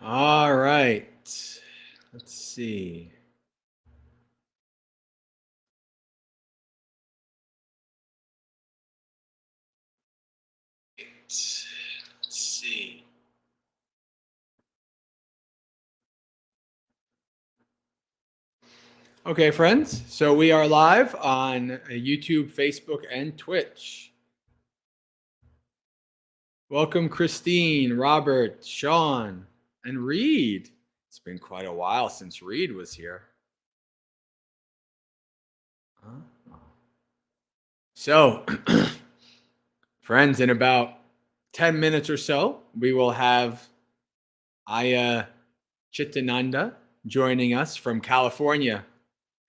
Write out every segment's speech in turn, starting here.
All right. Let's see. Let's see. Okay, friends. So we are live on YouTube, Facebook, and Twitch. Welcome, Christine, Robert, Sean, and Reed. It's been quite a while since Reed was here. So, friends, in about 10 minutes or so, we will have Ayya Cittananda joining us from California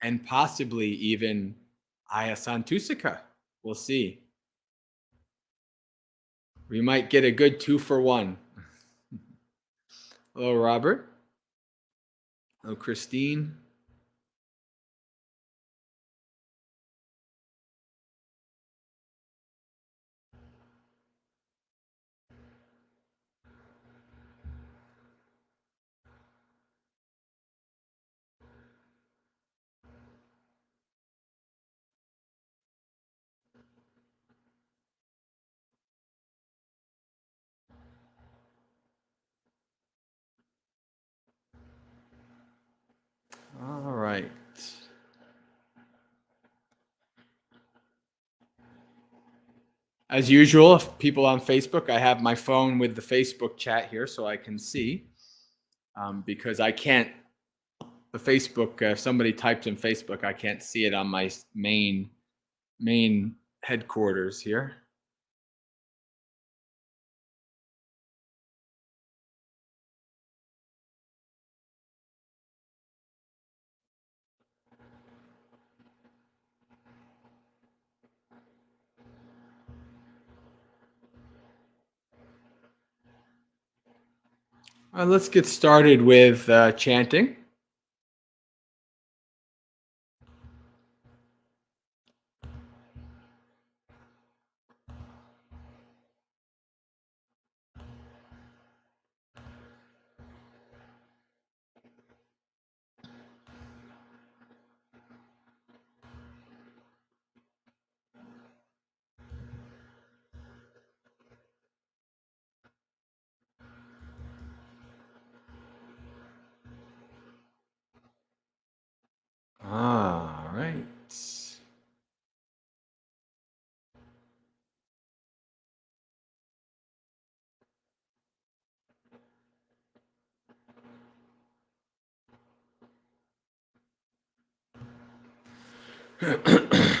and possibly even Ayya Santusika. We'll see. We might get a good 2-for-1. Hello, Robert. Hello, Christine. All right. As usual, if people on Facebook, I have my phone with the Facebook chat here so I can see. Because I can't, the Facebook, if somebody types in Facebook, I can't see it on my main headquarters here. Let's get started with chanting. All right.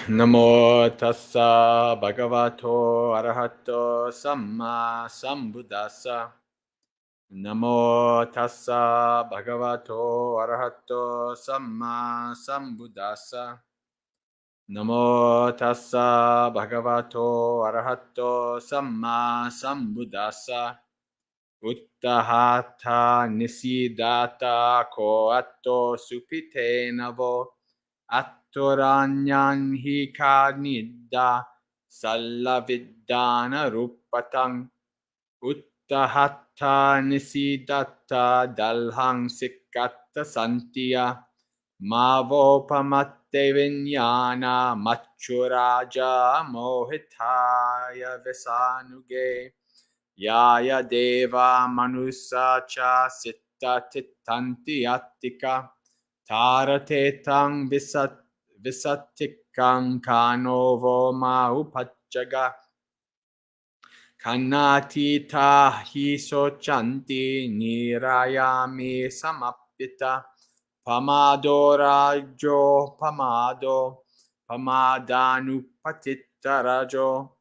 Namo tassa bhagavato arahato samma sambuddhassa. Namo tassa bhagavato arahato samma sambuddhassa. Namo tassa bhagavato arahato samma sambuddhassa. Uttahata nisidata ko atto supite navo. Attoranyan hi kanidda sallaviddana rupatang. Uttahatta nisidatta dalhang sikkatta santiya. Mavopamatte vinyana machuraja mohitaya vesanuge. Yaya deva manusa cha sitta tittanti attika. Taratetang visattikang kanovo mahupacchaga. Kanatita hi sochanti nirayami samapita. Pamado rajo pamado. Pamadanu patitta rajo.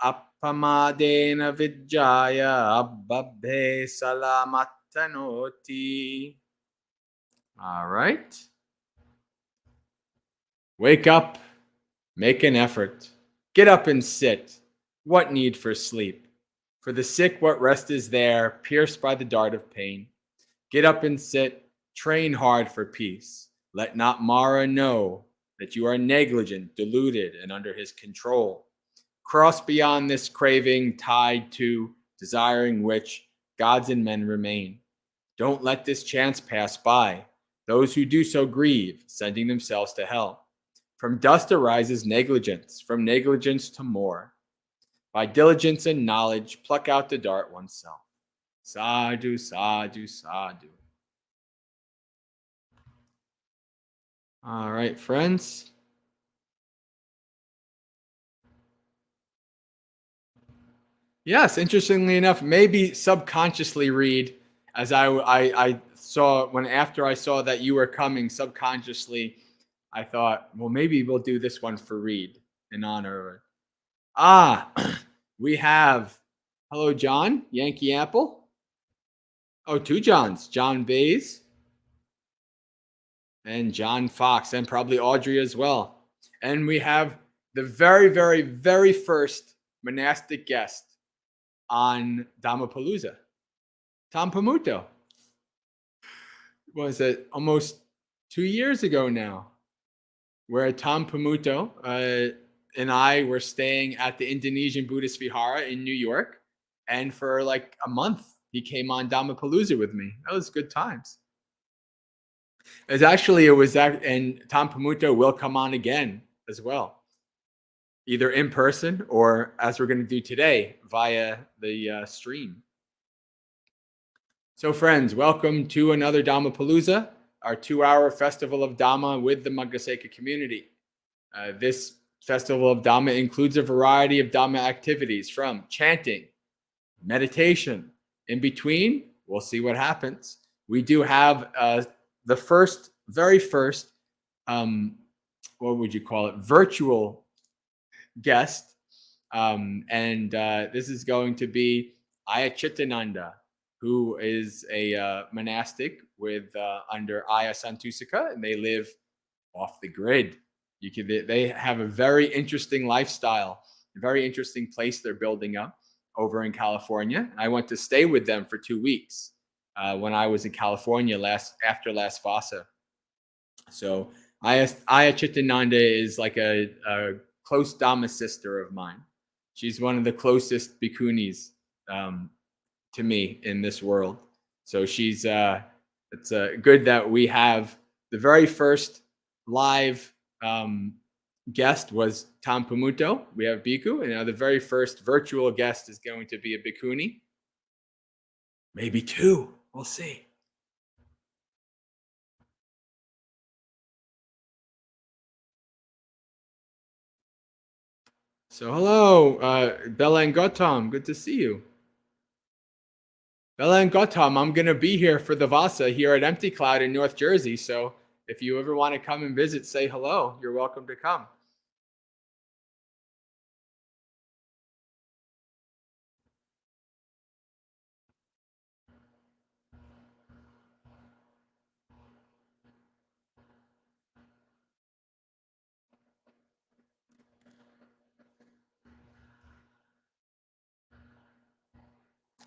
Appamadena vijaya abbabhe salamattanoti. All right. Wake up. Make an effort. Get up and sit. What need for sleep? For the sick, what rest is there, pierced by the dart of pain? Get up and sit. Train hard for peace. Let not Mara know that you are negligent, deluded, and under his control. Cross beyond this craving, tied to, desiring which gods and men remain. Don't let this chance pass by. Those who do so grieve, sending themselves to hell. From dust arises negligence, from negligence to more. By diligence and knowledge, pluck out the dart oneself. Sadhu, sadhu, sadhu. All right, friends. Yes, interestingly enough, maybe subconsciously read as I saw when after I saw that you were coming subconsciously, I thought, well, maybe we'll do this one for Reed in honor of it. We have hello, John, Yankee Apple. Oh, two Johns, John Bays and John Fox, and probably Audrey as well. And we have the very, very, very first monastic guest on Dhammapalooza, Tom Pamuto. Was it almost 2 years ago now, where Tom Pamuto and I were staying at the Indonesian Buddhist Vihara in New York. And for like a month, he came on Dhammapalooza with me. That was good times. It was that, and Tom Pamuto will come on again as well, either in person or as we're going to do today via the stream. So friends, welcome to another Dhammapalooza, our 2-hour festival of Dhamma with the Maggasekha community. This festival of Dhamma includes a variety of Dhamma activities from chanting, meditation. In between, we'll see what happens. We do have the very first, what would you call it, virtual guest. This is going to be Ayya Cittananda, who is a monastic with under Ayya Santusika, and they live off the grid. They have a very interesting lifestyle, a very interesting place they're building up over in California. I went to stay with them for 2 weeks when I was in California after last Vasa. So Ayya Cittananda is like a close Dhamma sister of mine. She's one of the closest bhikkhunis to me in this world. So it's good that we have the very first live guest was Tom Pamuto. We have Bhikkhu, and now the very first virtual guest is going to be a bhikkhuni. Maybe two. We'll see. So hello, Bella and Gautam. Good to see you. Bella and Gautam, I'm going to be here for the Vasa here at Empty Cloud in North Jersey. So if you ever want to come and visit, say hello. You're welcome to come.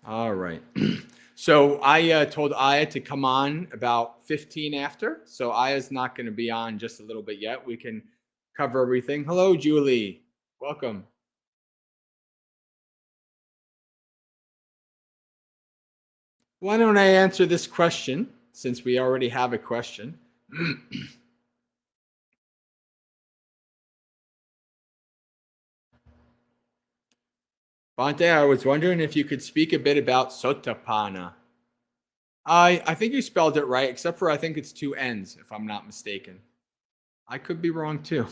All right. So I told Ayya to come on about 15 after. So Aya's not going to be on just a little bit yet. We can cover everything. Hello, Julie. Welcome. Why don't I answer this question since we already have a question? Bhante, I was wondering if you could speak a bit about Sotapanna. I think you spelled it right, except for I think it's 2 N's, if I'm not mistaken. I could be wrong too.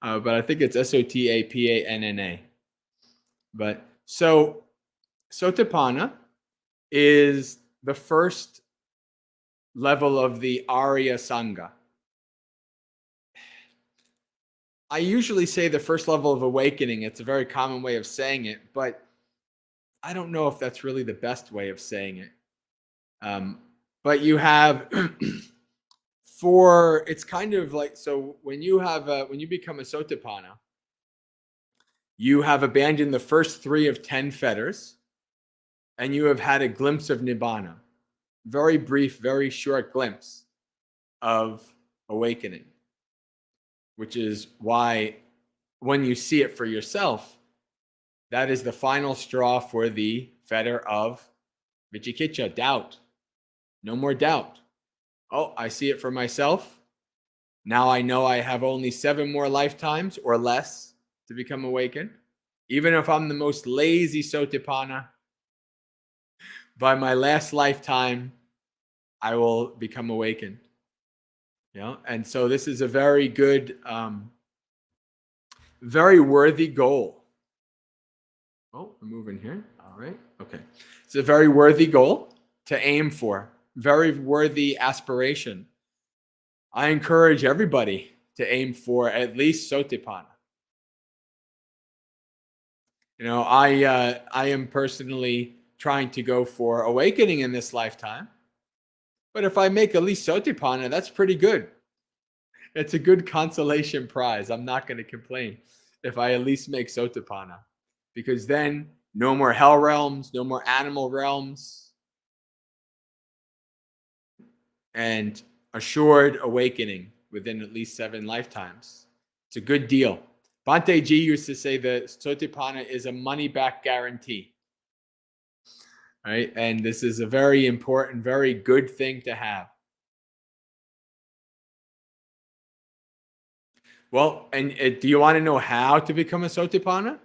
But I think it's Sotapanna. But so Sotapanna is the first level of the Arya Sangha. I usually say the first level of awakening. It's a very common way of saying it, but I don't know if that's really the best way of saying it. But you have it's kind of like, so when you become a Sotapanna, you have abandoned the first 3 of 10 fetters, and you have had a glimpse of Nibbana. Very brief, very short glimpse of awakening, which is why when you see it for yourself, that is the final straw for the fetter of Vicikicca, doubt. No more doubt. Oh, I see it for myself. Now I know I have only 7 more lifetimes or less to become awakened. Even if I'm the most lazy Sotipanna, by my last lifetime, I will become awakened. And so this is a very good, very worthy goal. Oh, we're moving here. All right. Okay. It's a very worthy goal to aim for. Very worthy aspiration. I encourage everybody to aim for at least Sotipanna. I am personally trying to go for awakening in this lifetime. But if I make at least Sotipanna, that's pretty good. It's a good consolation prize. I'm not going to complain if I at least make Sotipanna. Because then no more hell realms, no more animal realms, and assured awakening within at least 7 lifetimes. It's a good deal. Bhante Ji used to say that Sotipanna is a money-back guarantee. Right? And this is a very important, very good thing to have. Well, and do you want to know how to become a Sotipanna?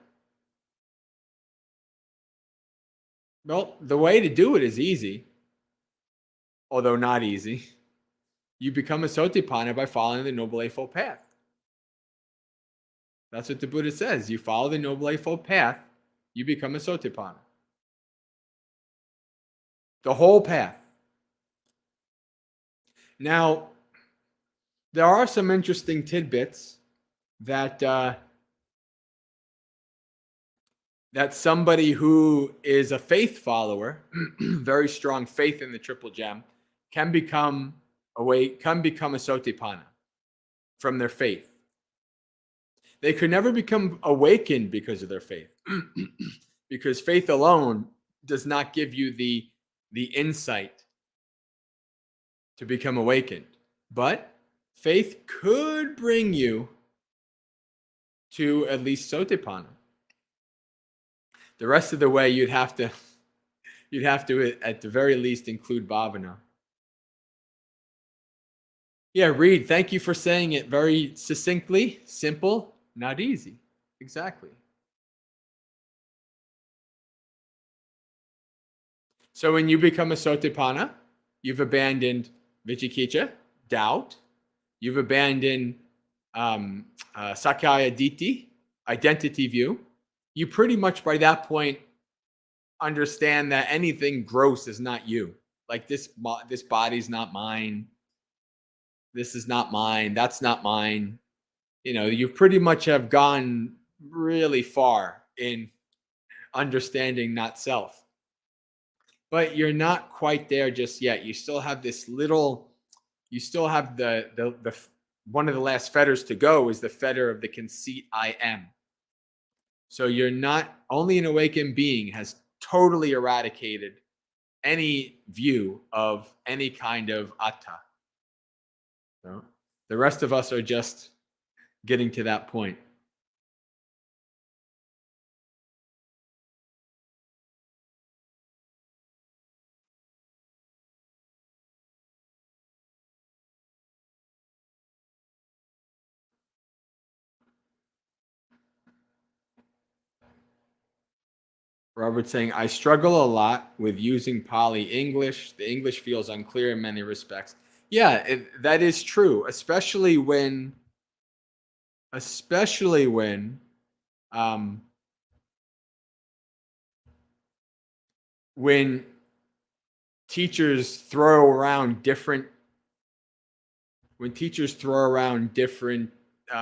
Well, the way to do it is easy, although not easy. You become a Sotipanna by following the Noble Eightfold Path. That's what the Buddha says. You follow the Noble Eightfold Path, you become a Sotipanna. The whole path. Now, there are some interesting tidbits that that somebody who is a faith follower, very strong faith in the Triple Gem, can become a Sotipanna from their faith. They could never become awakened because of their faith, because faith alone does not give you the insight to become awakened. But faith could bring you to at least Sotipanna. The rest of the way, you'd have to, at the very least, include bhavana. Yeah, Reed, thank you for saying it very succinctly, simple, not easy. Exactly. So when you become a Sotipanna, you've abandoned Vicikicca, doubt. You've abandoned Sakkaya Ditthi, identity view. You pretty much by that point understand that anything gross is not you. Like this body's not mine. This is not mine. That's not mine. You pretty much have gone really far in understanding not self. But you're not quite there just yet. You still have this little, you still have the one of the last fetters to go is the fetter of the conceit I am. So you're not, only an awakened being has totally eradicated any view of any kind of atta. So the rest of us are just getting to that point. Robert saying, I struggle a lot with using Pali English. The English feels unclear in many respects. Yeah, that is true, especially when when teachers throw around different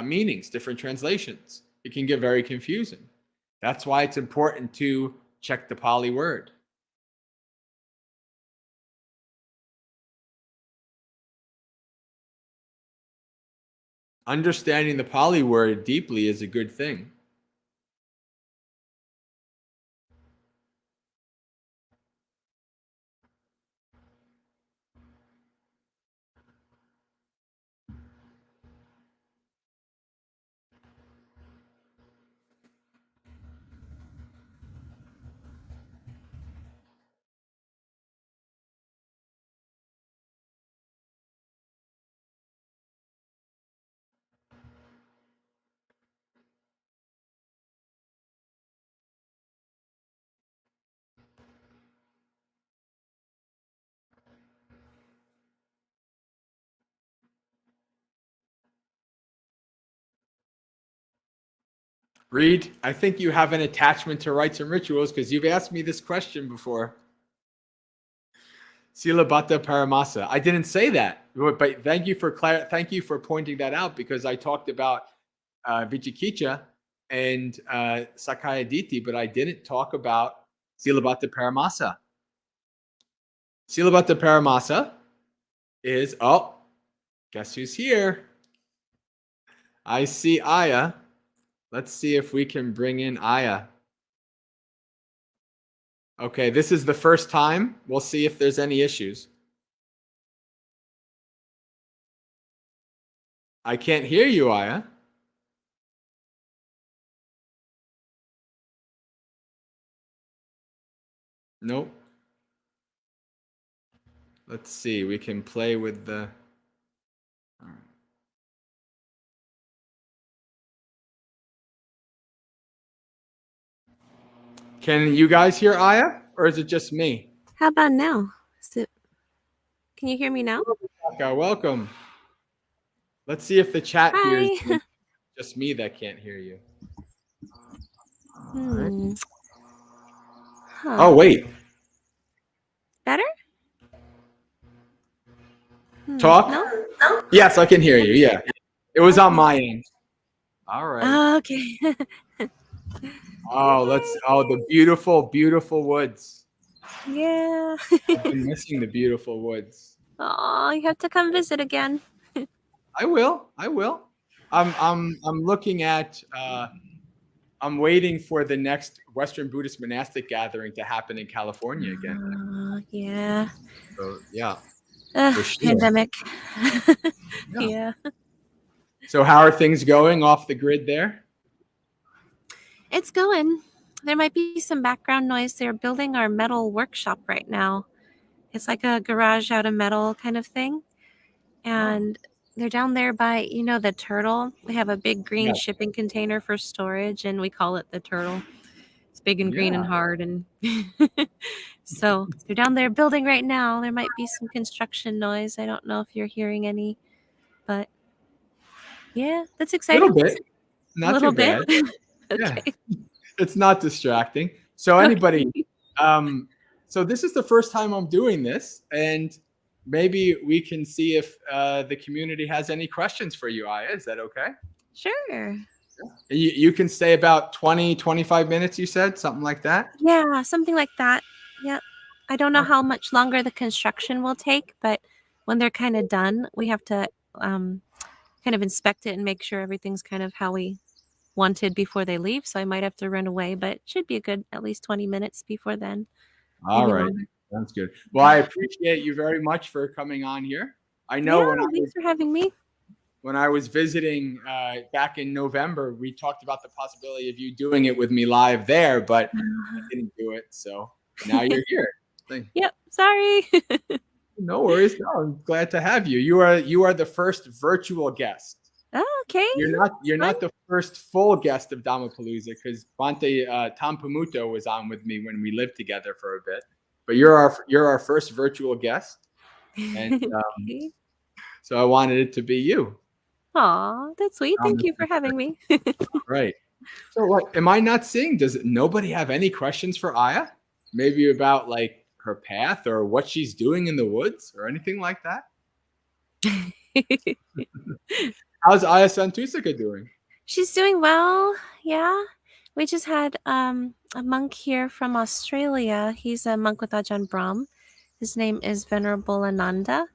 meanings, different translations. It can get very confusing. That's why it's important to check the Pali word. Understanding the Pali word deeply is a good thing. Reed, I think you have an attachment to rites and rituals because you've asked me this question before. Silabata Paramasa. I didn't say that, but thank you for pointing that out, because I talked about Vichikicha and Sakaya Diti, but I didn't talk about Silabata Paramasa. Silabata Paramasa is, guess who's here? I see Ayya. Let's see if we can bring in Ayya. Okay, this is the first time. We'll see if there's any issues. I can't hear you, Ayya. Nope. Let's see. We can play with the... All right. Can you guys hear Ayya, or is it just me? How about now? Can you hear me now? Okay, welcome. Let's see if the chat hears Hi. you. Just me that can't hear you. Right. Huh. Oh, wait. Better? Talk? No? Yes, I can hear you. Yeah. It was on my end. All right. Oh, okay. The beautiful, beautiful woods. Yeah. I've been missing the beautiful woods. Oh, you have to come visit again. I will. I'm looking at I'm waiting for the next Western Buddhist monastic gathering to happen in California again. Yeah. So yeah. Sure. Pandemic. Yeah. So how are things going off the grid there? It's going. There might be some background noise. They're building our metal workshop right now. It's like a garage out of metal kind of thing. And they're down there by, the turtle. We have a big green shipping container for storage, and we call it the turtle. It's big and green and hard. And so they're down there building right now. There might be some construction noise. I don't know if you're hearing any, but yeah, that's exciting. A little bit. Not too bad. Okay. Yeah. It's not distracting. So anybody, so this is the first time I'm doing this, and maybe we can see if the community has any questions for you, Ayya. Is that okay? Sure. You can stay about 20, 25 minutes, you said? Something like that? Yeah, something like that. Yeah. I don't know how much longer the construction will take, but when they're kind of done, we have to kind of inspect it and make sure everything's kind of how we wanted before they leave. So I might have to run away, but it should be a good at least 20 minutes before then. All right. Longer. Sounds good. Well, I appreciate you very much for coming on here. I know thanks for having me. When I was visiting back in November, we talked about the possibility of you doing it with me live there, but I didn't do it. So now you're here. Yep. Sorry. No worries. No, I'm glad to have you. You are the first virtual guest. Oh, okay. You're not the first full guest of Dhammapalooza, because Bhante Tampamuto was on with me when we lived together for a bit. But you're our first virtual guest, and so I wanted it to be you. Aw, that's sweet. Thank you for having me. Right. So what am I not seeing? Does nobody have any questions for Ayya? Maybe about like her path or what she's doing in the woods or anything like that? How's Ayya Santusaka doing? She's doing well. Yeah. We just had a monk here from Australia. He's a monk with Ajahn Brahm. His name is Venerable Ananda,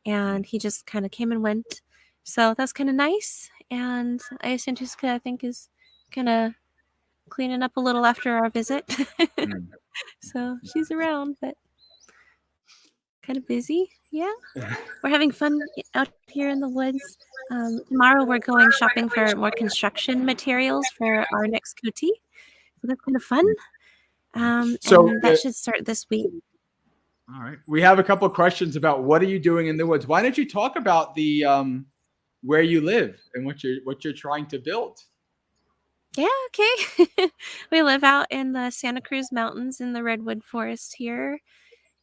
and he just kind of came and went. So that's kind of nice. And Ayya Santusaka, I think, is kind of cleaning up a little after our visit. So she's around, but kind of busy. Yeah. We're having fun out here in the woods. Tomorrow we're going shopping for more construction materials for our next kuti. So that's kind of fun. So and that should start this week. All right. We have a couple of questions about what are you doing in the woods. Why don't you talk about the where you live and what you're trying to build? Yeah, okay. We live out in the Santa Cruz Mountains in the redwood forest here,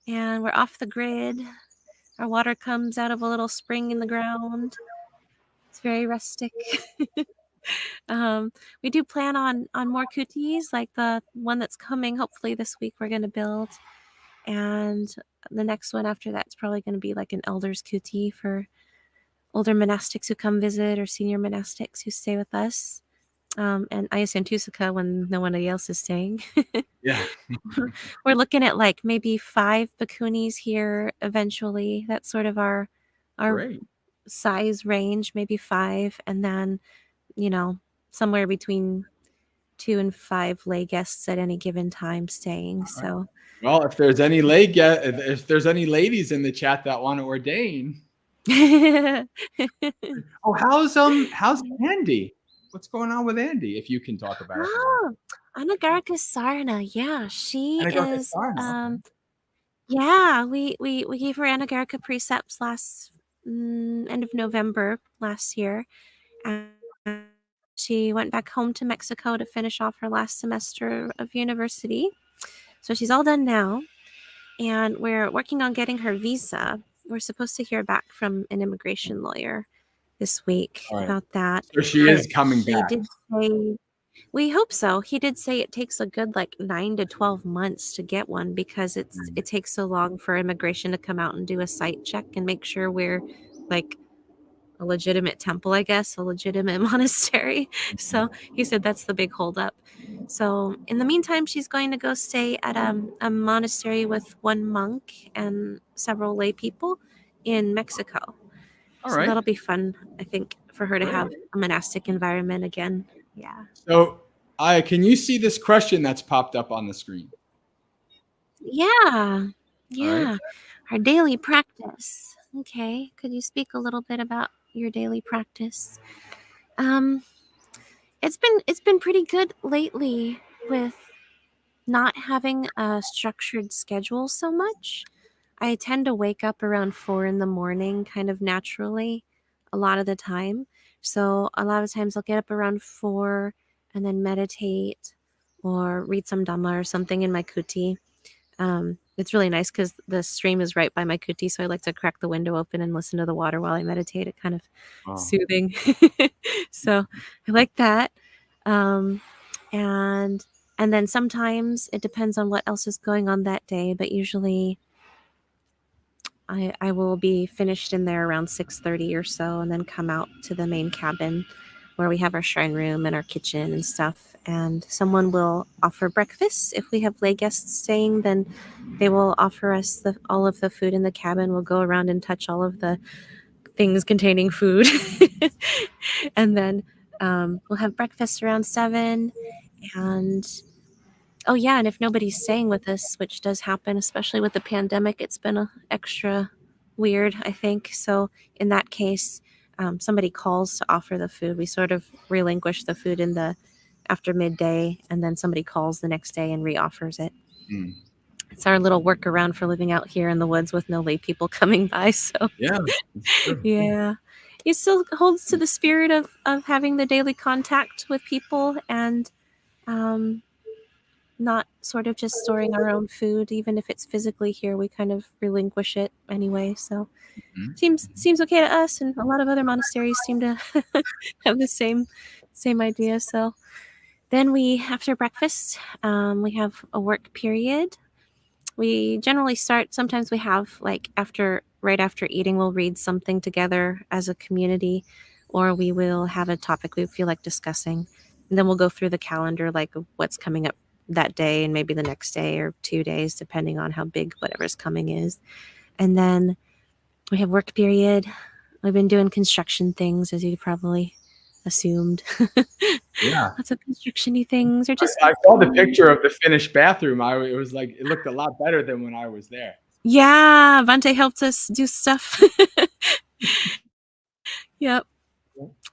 and we're off the grid. Our water comes out of a little spring in the ground. It's very rustic. We do plan on more kutis, like the one that's coming. Hopefully this week we're going to build, and the next one after that's probably going to be like an elders kuti for older monastics who come visit or senior monastics who stay with us. And Ayya Santusaka when nobody else is staying. Yeah. We're looking at like maybe 5 bhikkhunis here eventually. That's sort of our Great. size range, maybe 5, and then somewhere between 2 and 5 lay guests at any given time staying. So Well, if there's any ladies in the chat that want to ordain. Oh, how's Andy? What's going on with Andy? If you can talk about it. Oh, Anagarika Sarna. Yeah, she Anagarika is. Sarna, Yeah, we gave her Anagarika precepts last end of November last year, and she went back home to Mexico to finish off her last semester of university. So she's all done now, and we're working on getting her visa. We're supposed to hear back from an immigration lawyer this week about that. So she is coming He back. did say, we hope so. He did say it takes a good 9 to 12 months to get one because it takes so long for immigration to come out and do a site check and make sure we're like a legitimate temple, I guess, a legitimate monastery. So he said that's the big holdup. So in the meantime, she's going to go stay at a monastery with one monk and several lay people in Mexico. All So right. that'll be fun, I think, for her to have a monastic environment again. Yeah. So, can you see this question that's popped up on the screen? Yeah. Right. Our daily practice. Okay. Could you speak a little bit about your daily practice? It's been pretty good lately with not having a structured schedule so much. I tend to wake up around 4 in the morning kind of naturally a lot of the time. So a lot of times I'll get up around 4 and then meditate or read some Dhamma or something in my kuti. It's really nice because the stream is right by my kuti, so I like to crack the window open and listen to the water while I meditate. It kind of soothing. So I like that. And then sometimes it depends on what else is going on that day, but usually I will be finished in there around 6:30 or so, and then come out to the main cabin where we have our shrine room and our kitchen and stuff. And someone will offer breakfast. If we have lay guests staying, then they will offer us all of the food in the cabin. We'll go around and touch all of the things containing food. And then we'll have breakfast around 7. And oh yeah, and if nobody's staying with us, which does happen, especially with the pandemic, it's been a extra weird, I think. So in that case, somebody calls to offer the food. We sort of relinquish the food after midday, and then somebody calls the next day and reoffers it. It's our little workaround for living out here in the woods with no lay people coming by. So yeah, it still holds to the spirit of having the daily contact with people and not sort of just storing our own food. Even if it's physically here, we kind of relinquish it anyway. So seems okay to us, and a lot of other monasteries seem to have the same idea. So then after breakfast, we have a work period. We generally start, sometimes we have right after eating, we'll read something together as a community, or we will have a topic we feel like discussing. And then we'll go through the calendar, like what's coming up that day and maybe the next day or 2 days, depending on how big whatever's coming is. And then we have work period. We've been doing construction things, as you probably assumed. Yeah. Lots of construction-y things. Or just I saw the picture of the finished bathroom. It looked a lot better than when I was there. Yeah, Vante helped us do stuff. Yep.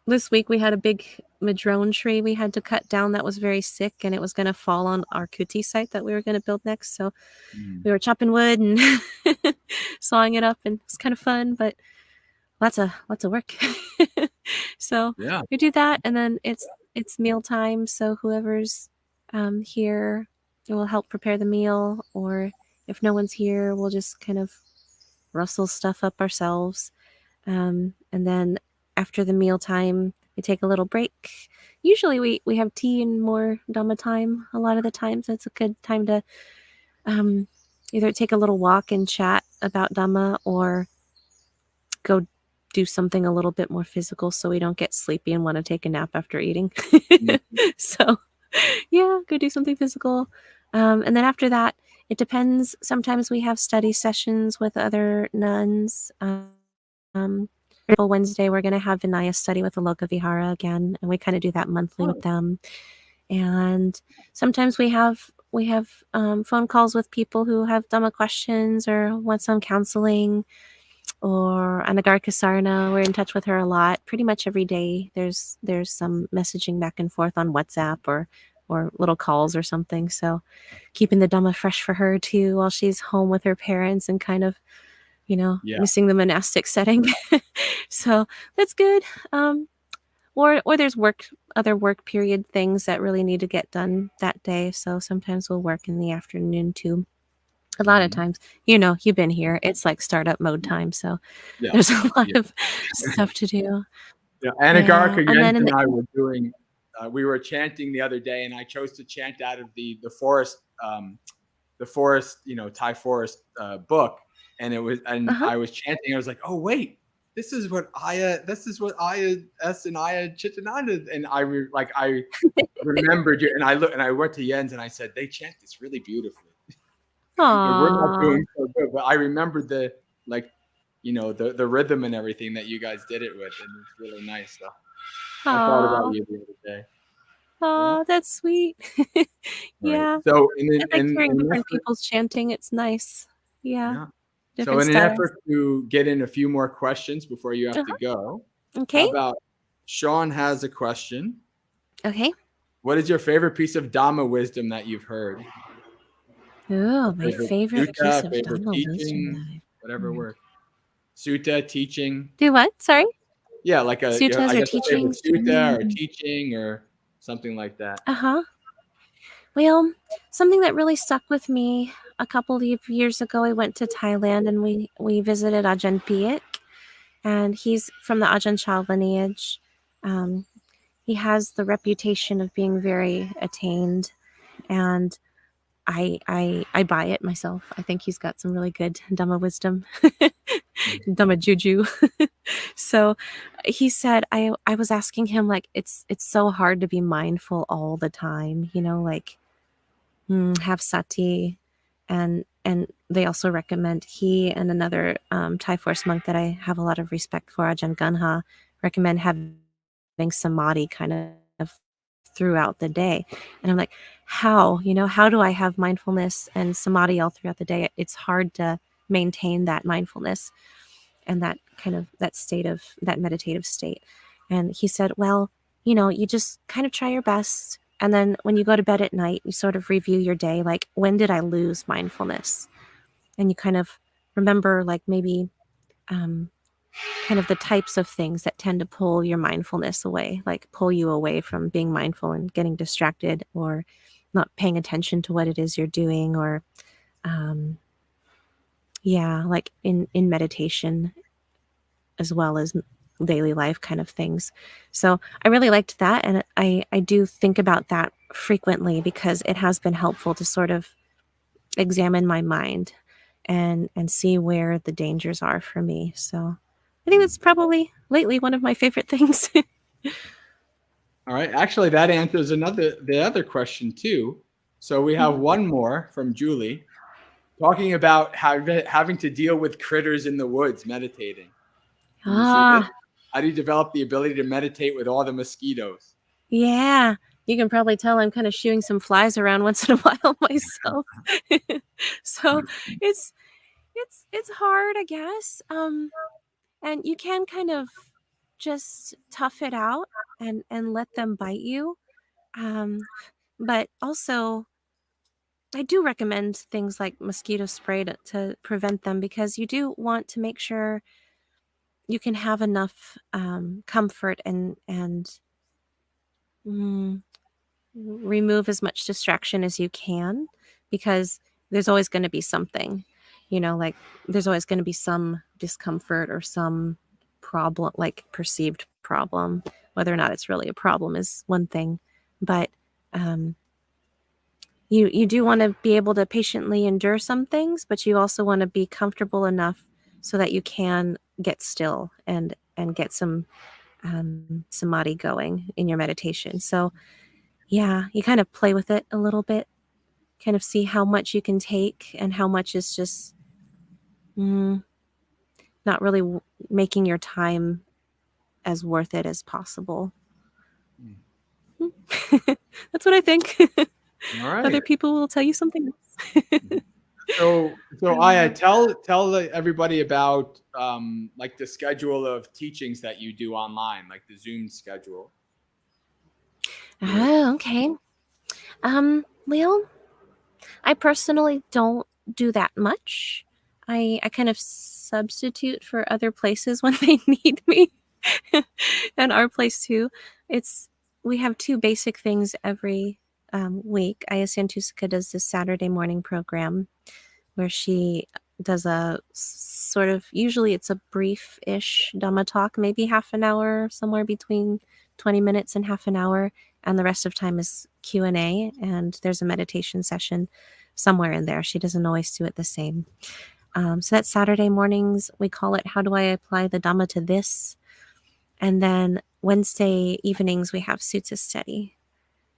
This week we had a big madrone tree we had to cut down that was very sick, and it was going to fall on our kuti site that we were going to build next. So we were chopping wood and sawing it up, and it was kind of fun, but lots of work. So we do that, and then it's meal time. So whoever's here will help prepare the meal, or if no one's here, we'll just kind of rustle stuff up ourselves. And then after the meal time, we take a little break. Usually we have tea and more Dhamma time. A lot of the times it's a good time to either take a little walk and chat about Dhamma or go do something a little bit more physical so we don't get sleepy and want to take a nap after eating. So yeah, go do something physical. And then after that, it depends. Sometimes we have study sessions with other nuns. Wednesday, we're going to have Vinaya study with the Loka Vihara again, and we kind of do that monthly with them. And sometimes we have phone calls with people who have Dhamma questions or want some counseling. Or Anagarika Sarna, we're in touch with her a lot. Pretty much every day, there's some messaging back and forth on WhatsApp or little calls or something. So keeping the Dhamma fresh for her too while she's home with her parents and kind of, missing the monastic setting. So that's good. Or there's other work period things that really need to get done that day. So sometimes we'll work in the afternoon too. A lot of times, you've been here. It's like startup mode time. So there's a lot of stuff to do. Yeah, Anagarika Jens and I were doing, we were chanting the other day, and I chose to chant out of the forest, Thai forest book, and I was chanting. I was like, oh wait, this is what Ayya S and Ayya Cittananda, and I remembered you, and I went to Jens and I said they chant this really beautifully. We're not doing so good, but I remembered the rhythm and everything that you guys did it with, and it's really nice. So I thought about you the other day. Oh, that's sweet. Yeah. Right. So I like hearing different people's chanting. It's nice. Yeah. So in an effort to get in a few more questions before you have to go, okay. How about Sean has a question? Okay. What is your favorite piece of Dhamma wisdom that you've heard? Oh, my favorite piece of Dhamma teaching, whatever word. Sutta, teaching. Do what? Sorry? Yeah, like suttas or teachings. Sutta or teaching or something like that. Well, something that really stuck with me a couple of years ago, I went to Thailand and we visited Ajahn Piak, and he's from the Ajahn Chah lineage. He has the reputation of being very attained, and I buy it myself. I think he's got some really good Dhamma wisdom, Dhamma juju. So he said, I was asking him, like, it's so hard to be mindful all the time, like have sati, and they also recommend, he and another Thai forest monk that I have a lot of respect for, Ajahn Ganha, recommend having samadhi kind of throughout the day. And I'm like, how do I have mindfulness and samadhi all throughout the day? It's hard to maintain that mindfulness and that kind of that meditative state. And he said, well, you just kind of try your best. And then when you go to bed at night, you sort of review your day, like, when did I lose mindfulness? And you kind of remember, like, maybe kind of the types of things that tend to pull your mindfulness away, like pull you away from being mindful and getting distracted or not paying attention to what it is you're doing, or like in meditation as well as daily life kind of things. So I really liked that, and I do think about that frequently because it has been helpful to sort of examine my mind and see where the dangers are for me. So I think that's probably lately one of my favorite things. All right. Actually, that answers the other question too. So we have one more from Julie, talking about having to deal with critters in the woods meditating. How do you develop the ability to meditate with all the mosquitoes? Yeah, you can probably tell I'm kind of shooing some flies around once in a while myself. So it's hard, I guess. And you can kind of just tough it out and let them bite you. But also, I do recommend things like mosquito spray to prevent them, because you do want to make sure you can have enough comfort and remove as much distraction as you can, because there's always going to be something, like there's always going to be some discomfort or some problem, like perceived problem Whether or not it's really a problem is one thing, but you do want to be able to patiently endure some things, but you also want to be comfortable enough so that you can get still and get some samadhi going in your meditation. So yeah, you kind of play with it a little bit, kind of see how much you can take and how much is just not really making your time as worth it as possible. That's what I think. All right. Other people will tell you something else. So Ayya, tell everybody about like the schedule of teachings that you do online, like the Zoom schedule. Oh, okay. Well, I personally don't do that much. I kind of substitute for other places when they need me. And our place too. We have two basic things every week. Ayya Santusika does this Saturday morning program where she does a sort of, usually it's a brief-ish Dhamma talk, maybe half an hour, somewhere between 20 minutes and half an hour, and the rest of time is Q&A, and there's a meditation session somewhere in there. She doesn't always do it the same. So that's Saturday mornings. We call it How Do I Apply the Dhamma to This? And then Wednesday evenings, we have Sutta study.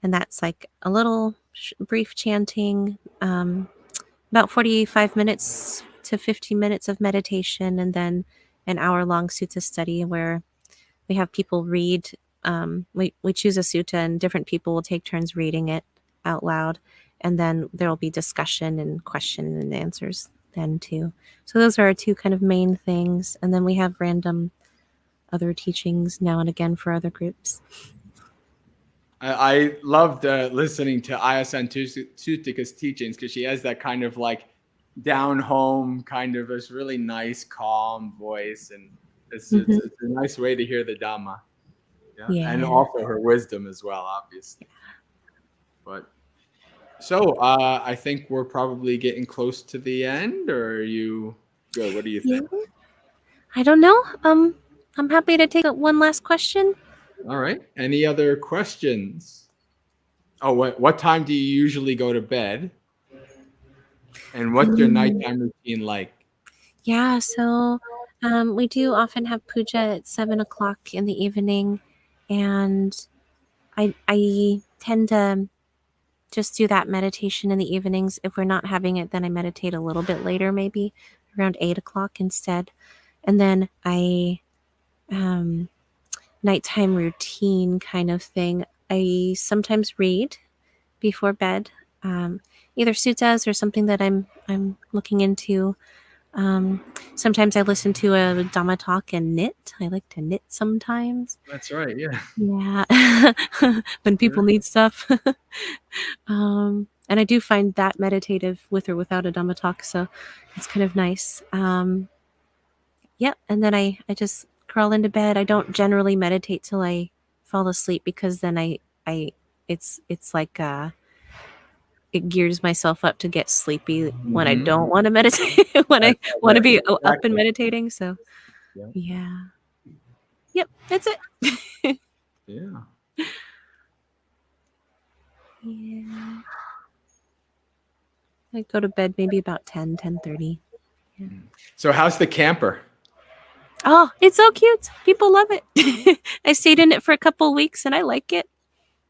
And that's like a little brief chanting, about 45 minutes to 50 minutes of meditation, and then an hour-long sutta study where we have people read. We choose a sutta, and different people will take turns reading it out loud. And then there will be discussion and question and answers then too. So those are our two kind of main things. And then we have random other teachings now and again for other groups. I loved listening to Ayya Santusika's teachings because she has that kind of like down home, kind of this really nice, calm voice, and it's a nice way to hear the Dhamma. Yeah. And also her wisdom as well, obviously. But so I think we're probably getting close to the end, or are you good? What do you think? I don't know. I'm happy to take one last question. All right. Any other questions? Oh, what time do you usually go to bed? And what's your nighttime routine like? Yeah, so we do often have puja at 7 o'clock in the evening, and I tend to just do that meditation in the evenings. If we're not having it, then I meditate a little bit later, maybe around 8 o'clock instead. And then I nighttime routine kind of thing. I sometimes read before bed, either suttas or something that I'm looking into. Sometimes I listen to a Dhamma talk and knit. I like to knit sometimes. That's right. Yeah. Yeah. When people need stuff. And I do find that meditative with or without a Dhamma talk, so it's kind of nice. Yep. And then I just crawl into bed. I don't generally meditate till I fall asleep, because then it's like it gears myself up to get sleepy when I don't want to meditate, when I want to be up and meditating. So yeah. Yep, that's it. Yeah. Yeah. I go to bed maybe about 10:30. Yeah. So how's the camper? Oh, it's so cute. People love it. I stayed in it for a couple weeks and I like it.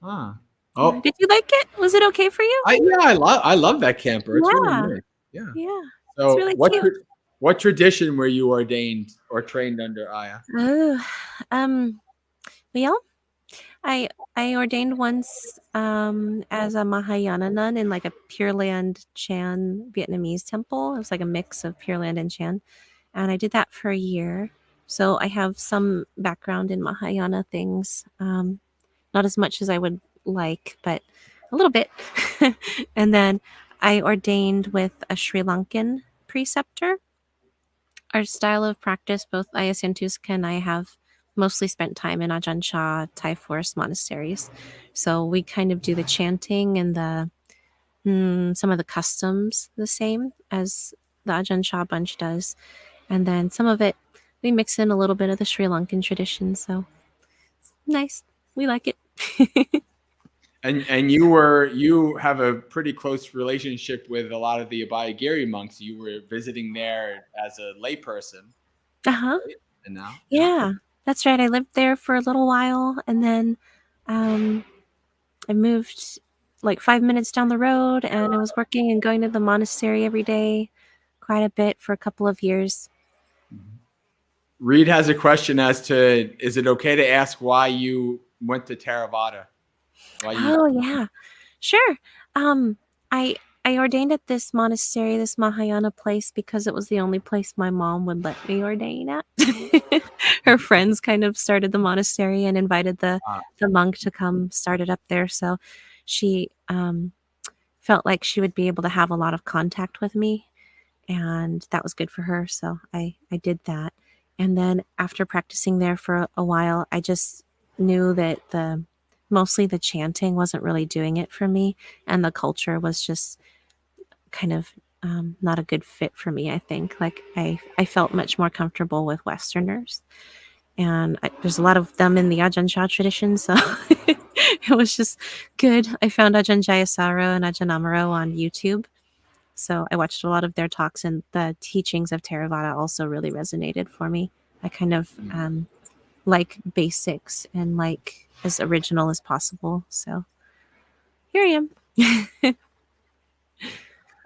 Oh, did you like it? Was it okay for you? I love that camper. It's really nice. Yeah. Yeah. So it's really cute. What tradition were you ordained or trained under, Ayya? Well, I ordained once as a Mahayana nun in like a Pure Land Chan Vietnamese temple. It was like a mix of Pure Land and Chan. And I did that for a year. So I have some background in Mahayana things. Not as much as I would like, but a little bit. And then I ordained with a Sri Lankan preceptor. Our style of practice, both Ayya Santusika and I have mostly spent time in Ajahn Chah Thai forest monasteries. So we kind of do the chanting and the some of the customs the same as the Ajahn Chah bunch does. And then some of it, we mix in a little bit of the Sri Lankan tradition. So Nice. We like it. And you have a pretty close relationship with a lot of the Abhayagiri monks. You were visiting there as a layperson, Uh-huh. right? And now, yeah. Yeah, that's right. I lived there for a little while, and then I moved like 5 minutes down the road, and I was working and going to the monastery every day quite a bit for a couple of years. Reed has a question as to, is it okay to ask why you went to Theravada? Why you? Oh, yeah. Sure. Um, I I ordained at this monastery, this Mahayana place, because it was the only place my mom would let me ordain at. Her friends kind of started the monastery and invited the monk to come start it up there. So she felt like she would be able to have a lot of contact with me, and that was good for her. So I did that. And then after practicing there for a while, I just knew that mostly the chanting wasn't really doing it for me, and the culture was just kind of not a good fit for me. I think like I felt much more comfortable with Westerners, and there's a lot of them in the Ajahn Chah tradition, so it was just good. I found Ajahn Jayasaro and Ajahn Amaro on YouTube, so I watched a lot of their talks, and the teachings of Theravada also really resonated for me. I kind of like basics and like as original as possible. So here I am.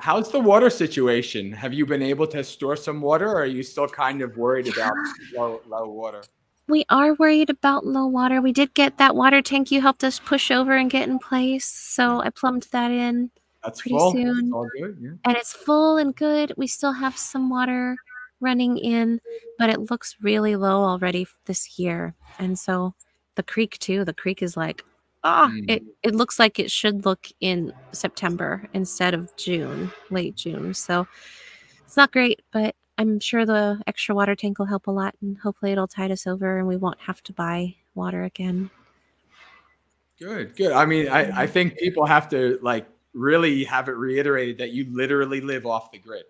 How's the water situation? Have you been able to store some water, or are you still kind of worried about low water? We are worried about low water. We did get that water tank you helped us push over and get in place, so I plumbed that in That's pretty full. It's soon. all good. Yeah. And it's full and good. We still have some water running in, but it looks really low already this year. And so the creek too, the creek is like, it looks like it should look in September instead of June, late June. So it's not great, but I'm sure the extra water tank will help a lot, and hopefully it'll tide us over and we won't have to buy water again. Good, good. I mean, I think people have to like really have it reiterated that you literally live off the grid.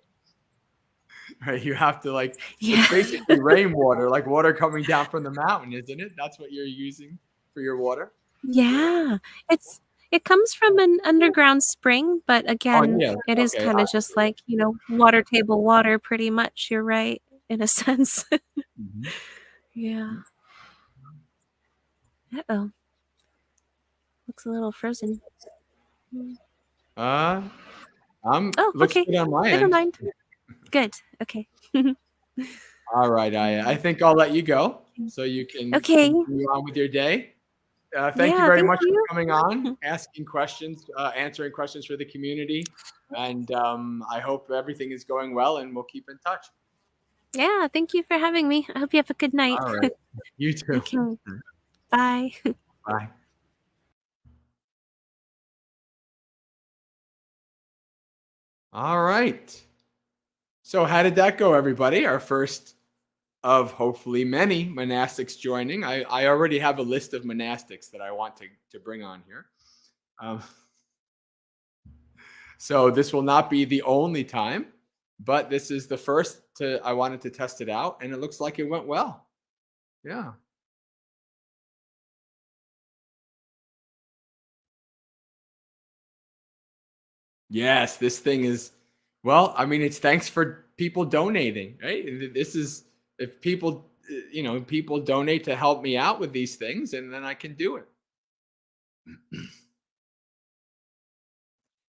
Right? You have to like, Yeah. it's basically rainwater, like water coming down from the mountain, isn't it? That's what you're using for your water. Yeah, it comes from an underground spring, but Oh again, yeah. it is Okay. kind of just like, water table water pretty much. You're right, in a sense. Mhm. Yeah. Uh-oh. Looks a little frozen. Oh, Looks okay. good on my Never end. mind. Good. Okay. All right, I think I'll let you go so you can Okay. continue on with your day. Thank you Yeah, very thank much for you. coming on, asking questions, answering questions for the community, and I hope everything is going well, and we'll keep in touch. Yeah, thank you for having me. I hope you have a good night. All right, you too. Okay. Bye. Bye. All right. So how did that go, everybody? Our first of hopefully many monastics joining. I already have a list of monastics that I want to bring on here. So this will not be the only time, but this is the first I wanted to test it out, and it looks like it went well. Yeah. Yes, this thing is, well, I mean, it's thanks for people donating, right? This is, if people, people donate to help me out with these things, and then I can do it.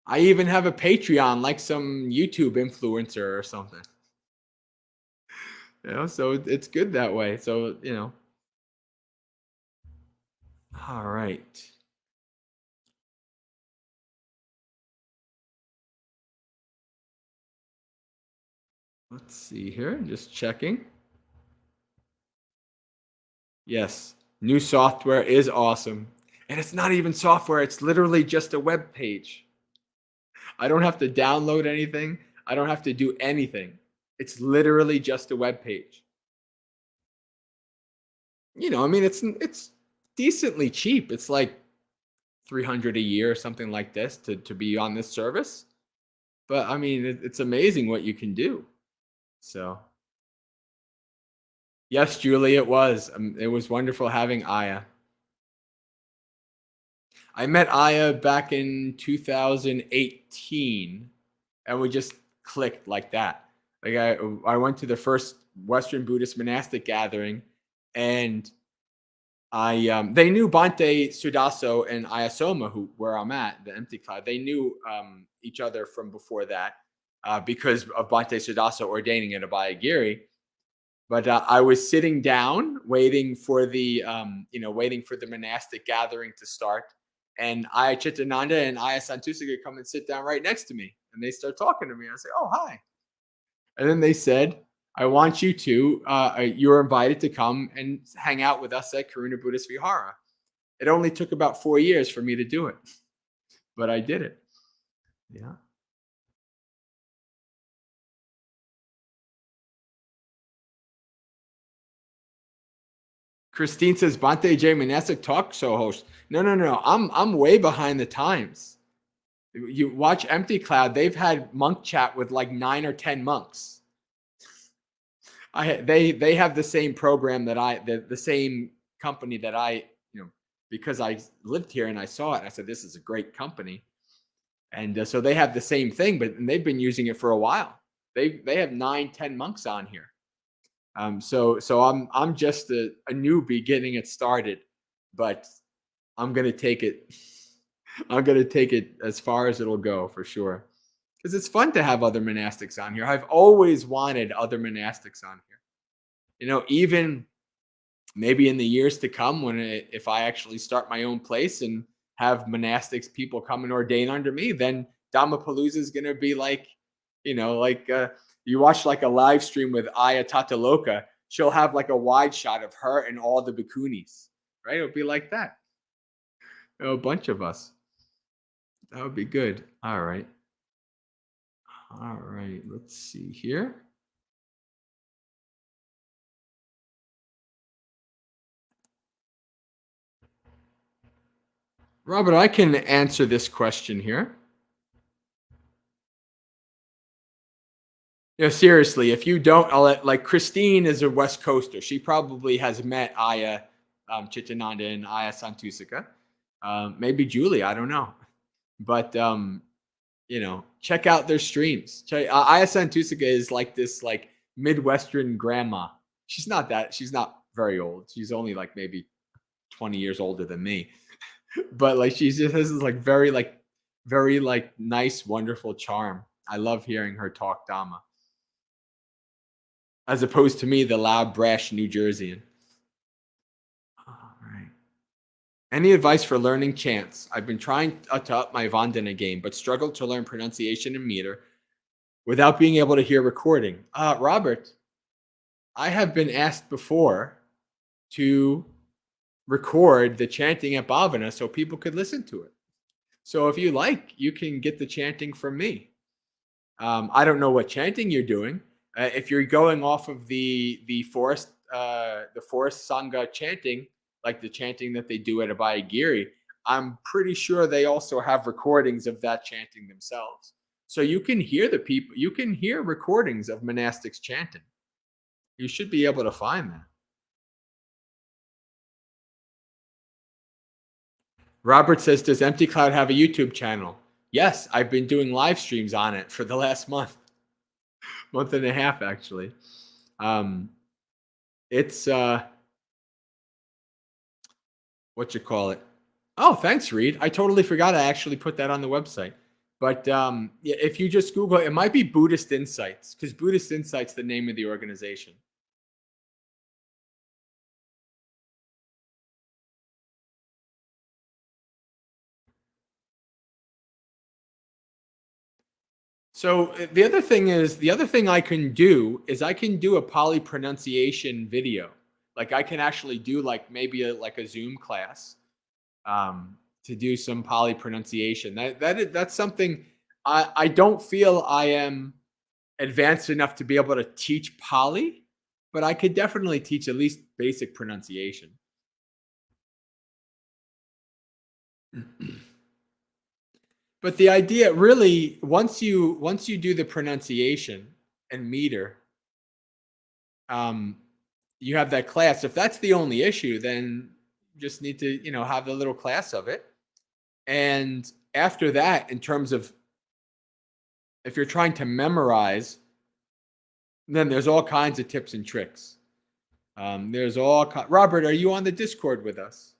I even have a Patreon, like some YouTube influencer or something. So it's good that way. So, all right. Let's see here. Just checking. Yes, new software is awesome. And it's not even software, it's literally just a web page. I don't have to download anything. I don't have to do anything. It's literally just a web page. I mean, it's decently cheap. It's like 300 a year or something like this to be on this service. But I mean, it's amazing what you can do. So, yes, Julie, it was. It was wonderful having Ayya. I met Ayya back in 2018, and we just clicked like that. Like I went to the first Western Buddhist monastic gathering, and they knew Bhante Sudaso and Ayasoma, where I'm at, the Empty Cloud. They knew each other from before that because of Bhante Sudaso ordaining at Abhayagiri. But I was sitting down, waiting for the monastic gathering to start, and Ayya Cittananda and Ayya Santusika come and sit down right next to me, and they start talking to me. I say, "Oh, hi," and then they said, "I want you to. You're invited to come and hang out with us at Karuna Buddhist Vihara." It only took about 4 years for me to do it, but I did it. Yeah. Christine says Bhante J monastic talk show host. No. I'm way behind the times. You watch Empty Cloud. They've had monk chat with like 9 or 10 monks. They have the same program that the same company that because I lived here and I saw it. And I said, this is a great company. And so they have the same thing, but they've been using it for a while. They have 9, 10 monks on here. So I'm just a newbie getting it started, but I'm gonna take it. I'm gonna take it as far as it'll go for sure, because it's fun to have other monastics on here. I've always wanted other monastics on here. Even maybe in the years to come, if I actually start my own place and have monastics people come and ordain under me, then Dhammapalooza is gonna be like, you watch like a live stream with Ayya Tataloka, she'll have like a wide shot of her and all the bhikkhunis, right? It'll be like that. A bunch of us. That would be good. All right. Let's see here. Robert, I can answer this question here. Seriously, if you don't, like Christine is a West Coaster. She probably has met Ayya Cittananda and Ayya Santusika. Maybe Julie, I don't know. But check out their streams. Ayya Santusika is like this like Midwestern grandma. She's not very old. She's only like maybe 20 years older than me. But like she just has this like very nice, wonderful charm. I love hearing her talk Dhamma. As opposed to me, the loud, brash New Jerseyan. All right. Any advice for learning chants? I've been trying to up my Vandana game, but struggled to learn pronunciation and meter without being able to hear recording. Robert, I have been asked before to record the chanting at Bhavana so people could listen to it. So if you like, you can get the chanting from me. I don't know what chanting you're doing. If you're going off of the forest sangha chanting, like the chanting that they do at Abhayagiri, I'm pretty sure they also have recordings of that chanting themselves. So you can hear you can hear recordings of monastics chanting. You should be able to find that. Robert says, does Empty Cloud have a YouTube channel? Yes, I've been doing live streams on it for the last month and a half, actually. It's what you call it. Oh, thanks, Reed. I totally forgot I actually put that on the website. But if you just Google it, it might be Buddhist Insights, because Buddhist Insights is the name of the organization. So the other thing I can do is I can do a Pali pronunciation video. Like I can actually do like maybe a Zoom class to do some Pali pronunciation. That's something I don't feel I am advanced enough to be able to teach Pali, but I could definitely teach at least basic pronunciation. But the idea really, once you do the pronunciation and meter, you have that class. If that's the only issue, then you just need to, have the little class of it. And after that, in terms of if you're trying to memorize, then there's all kinds of tips and tricks. Robert, are you on the Discord with us?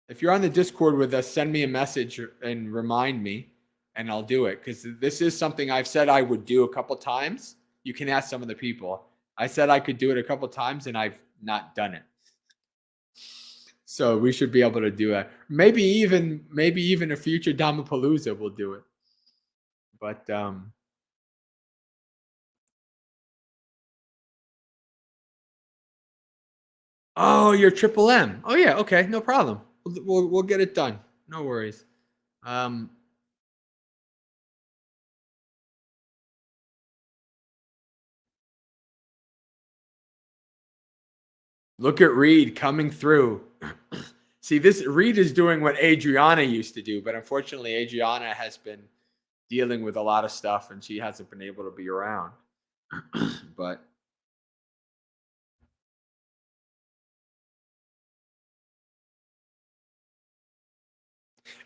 If you're on the Discord with us, send me a message and remind me, and I'll do it, because this is something I've said I would do a couple times. You can ask some of the people. I said I could do it a couple times, and I've not done it. So we should be able to do it. Maybe even a future Dhammapalooza will do it. But oh, you're Triple M. Oh yeah, okay, no problem. We'll get it done. No worries. Look at Reed coming through. See, this Reed is doing what Adriana used to do, but unfortunately, Adriana has been dealing with a lot of stuff, and she hasn't been able to be around. But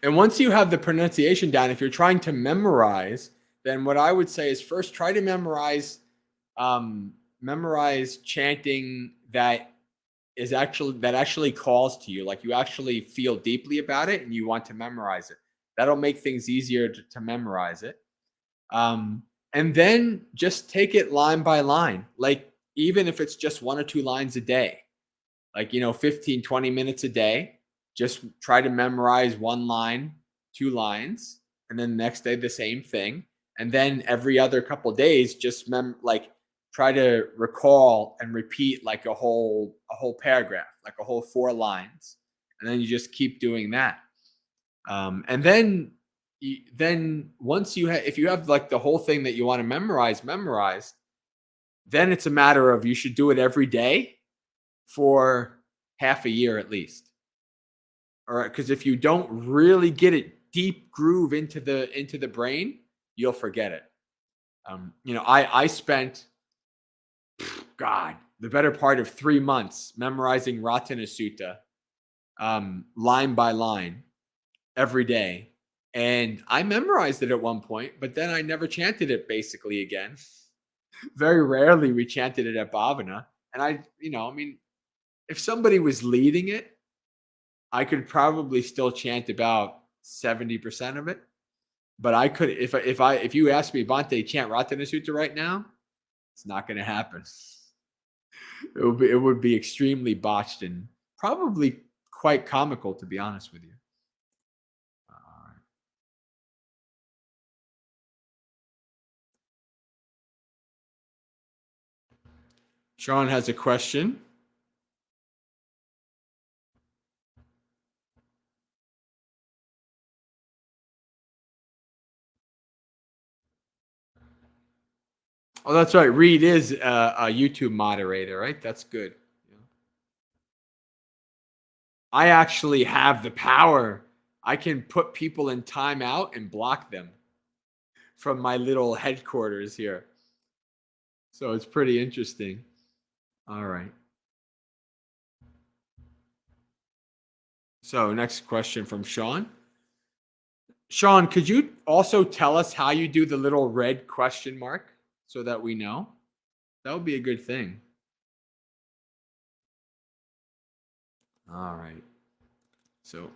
and once you have the pronunciation down, if you're trying to memorize, then what I would say is first try to memorize chanting that actually calls to you, like you actually feel deeply about it and you want to memorize it. That'll make things easier to memorize it. And then just take it line by line, like even if it's just 1 or 2 lines a day, like 15, 20 minutes a day. Just try to memorize 1 line, 2 lines, and then the next day the same thing. And then every other couple of days, just try to recall and repeat like a whole paragraph, like a whole 4 lines. And then you just keep doing that. And then once if you have like the whole thing that you want to memorize, then it's a matter of you should do it every day for half a year at least. All right, because if you don't really get it deep groove into the brain, you'll forget it. I spent the better part of 3 months memorizing Ratana Sutta, line by line, every day, and I memorized it at one point, but then I never chanted it basically again. Very rarely we chanted it at Bhavana, and if somebody was leading it, I could probably still chant about 70% of it, but I could if you ask me, Bhante, chant Ratana Sutta right now, it's not going to happen. It would be extremely botched and probably quite comical, to be honest with you. Sean has a question. Oh, that's right. Reed is a YouTube moderator, right? That's good. I actually have the power. I can put people in timeout and block them from my little headquarters here. So it's pretty interesting. All right. So next question from Sean. Sean, could you also tell us how you do the little red question mark so that we know? That would be a good thing. All right. So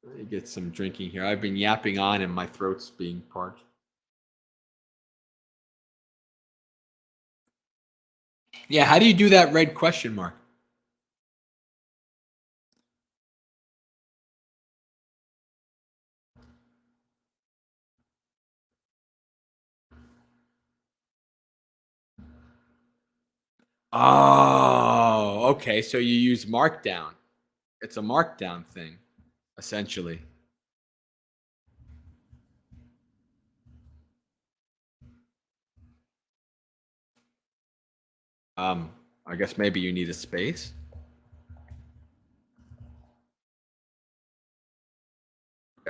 let me get some drinking here. I've been yapping on and my throat's being parched. Yeah, how do you do that red question mark? Oh, okay. So you use markdown. It's a markdown thing, essentially. I guess maybe you need a space.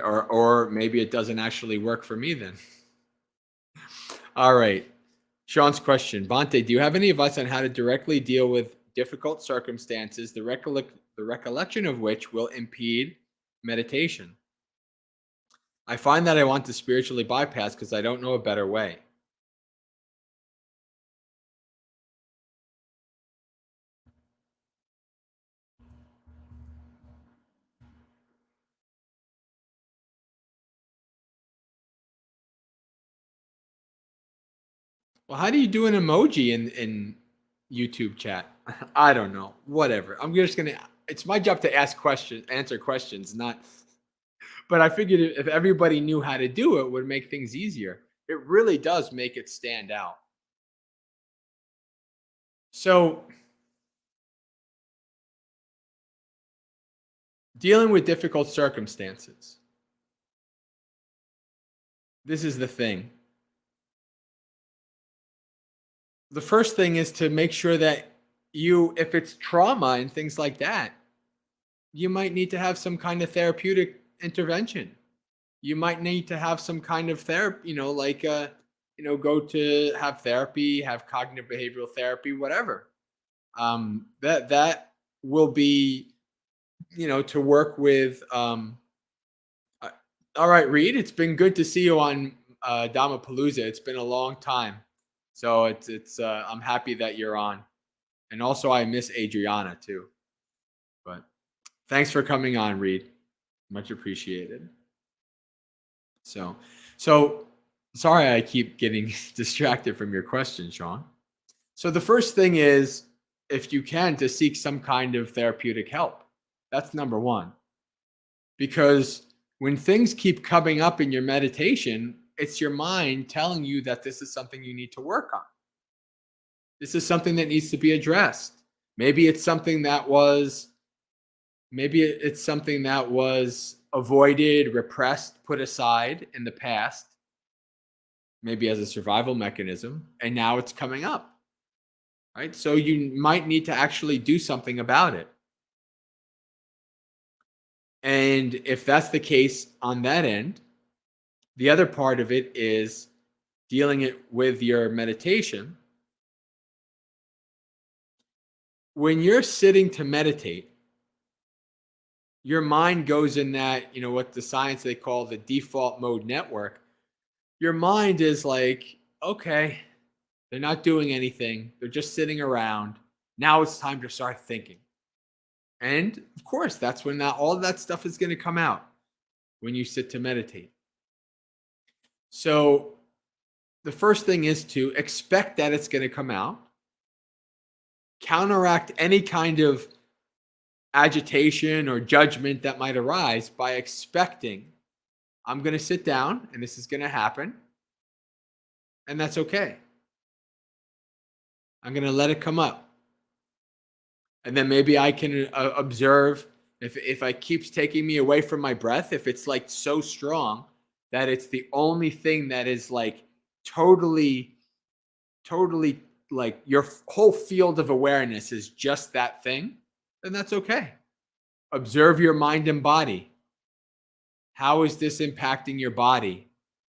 Or maybe it doesn't actually work for me then. All right. Sean's question. Bhante, do you have any advice on how to directly deal with difficult circumstances, the the recollection of which will impede meditation. I find that I want to spiritually bypass because I don't know a better way. Well, how do you do an emoji in YouTube chat? I don't know. Whatever. I'm just gonna. It's my job to ask questions, answer questions, not. But I figured if everybody knew how to do it, would make things easier. It really does make it stand out. So, dealing with difficult circumstances. This is the thing. The first thing is to make sure that if it's trauma and things like that, you might need to have some kind of therapeutic intervention. You might need to have some kind of therapy, go to have therapy, have cognitive behavioral therapy, whatever. That will be, to work with. All right, Reed, it's been good to see you on Dhammapalooza. It's been a long time, so it's I'm happy that you're on, and also I miss Adriana too. But thanks for coming on, Reed. Much appreciated. So sorry I keep getting distracted from your question, Sean. So the first thing is, if you can, to seek some kind of therapeutic help. That's number one. Because when things keep coming up in your meditation, it's your mind telling you that this is something you need to work on. This is something that needs to be addressed. Maybe it's something that was avoided, repressed, put aside in the past, maybe as a survival mechanism, and now it's coming up, right? So you might need to actually do something about it. And if that's the case on that end, the other part of it is dealing it with your meditation. When you're sitting to meditate, your mind goes in that, what the science they call the default mode network. Your mind is like, okay, they're not doing anything. They're just sitting around. Now it's time to start thinking. And of course, that's when all of that stuff is going to come out when you sit to meditate. So the first thing is to expect that it's going to come out. Counteract any kind of agitation or judgment that might arise by expecting, I'm going to sit down and this is going to happen. And that's okay. I'm going to let it come up. And then maybe I can observe if it keeps taking me away from my breath, if it's like so strong that it's the only thing that is like totally like your whole field of awareness is just that thing, then that's okay. Observe your mind and body. How is this impacting your body?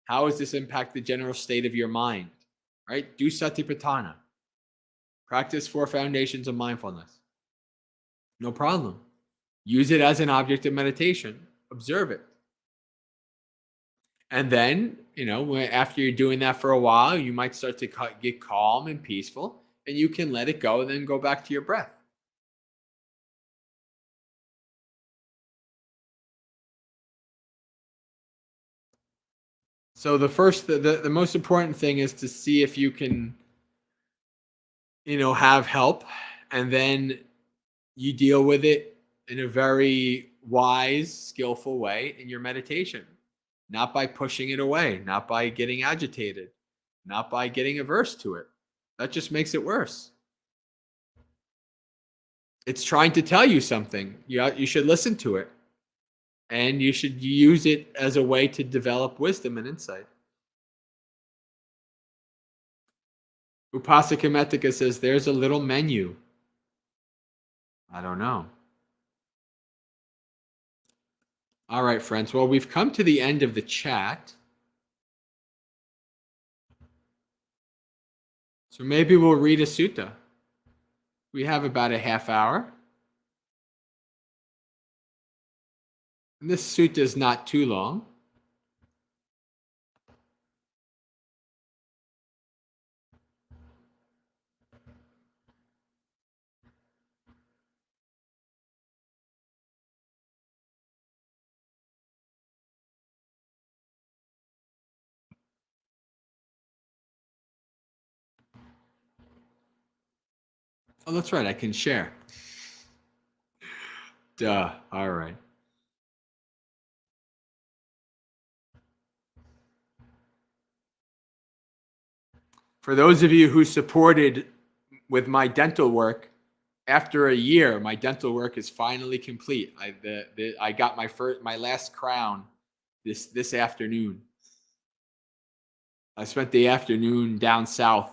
How does this impact the general state of your mind? Right? Do satipatthana. Practice 4 foundations of mindfulness. No problem. Use it as an object of meditation. Observe it. And then, after you're doing that for a while, you might start to get calm and peaceful, and you can let it go and then go back to your breath. So the most important thing is to see if you can, have help, and then you deal with it in a very wise, skillful way in your meditation. Not by pushing it away, not by getting agitated, not by getting averse to it. That just makes it worse. It's trying to tell you something. You should listen to it. And you should use it as a way to develop wisdom and insight. Upasaka Metika says, there's a little menu. I don't know. All right, friends. Well, we've come to the end of the chat. So maybe we'll read a sutta. We have about a half hour. And this sutta is not too long. Oh, that's right. I can share. Duh. All right. For those of you who supported with my dental work, after a year, my dental work is finally complete. I got my last crown this afternoon. I spent the afternoon down south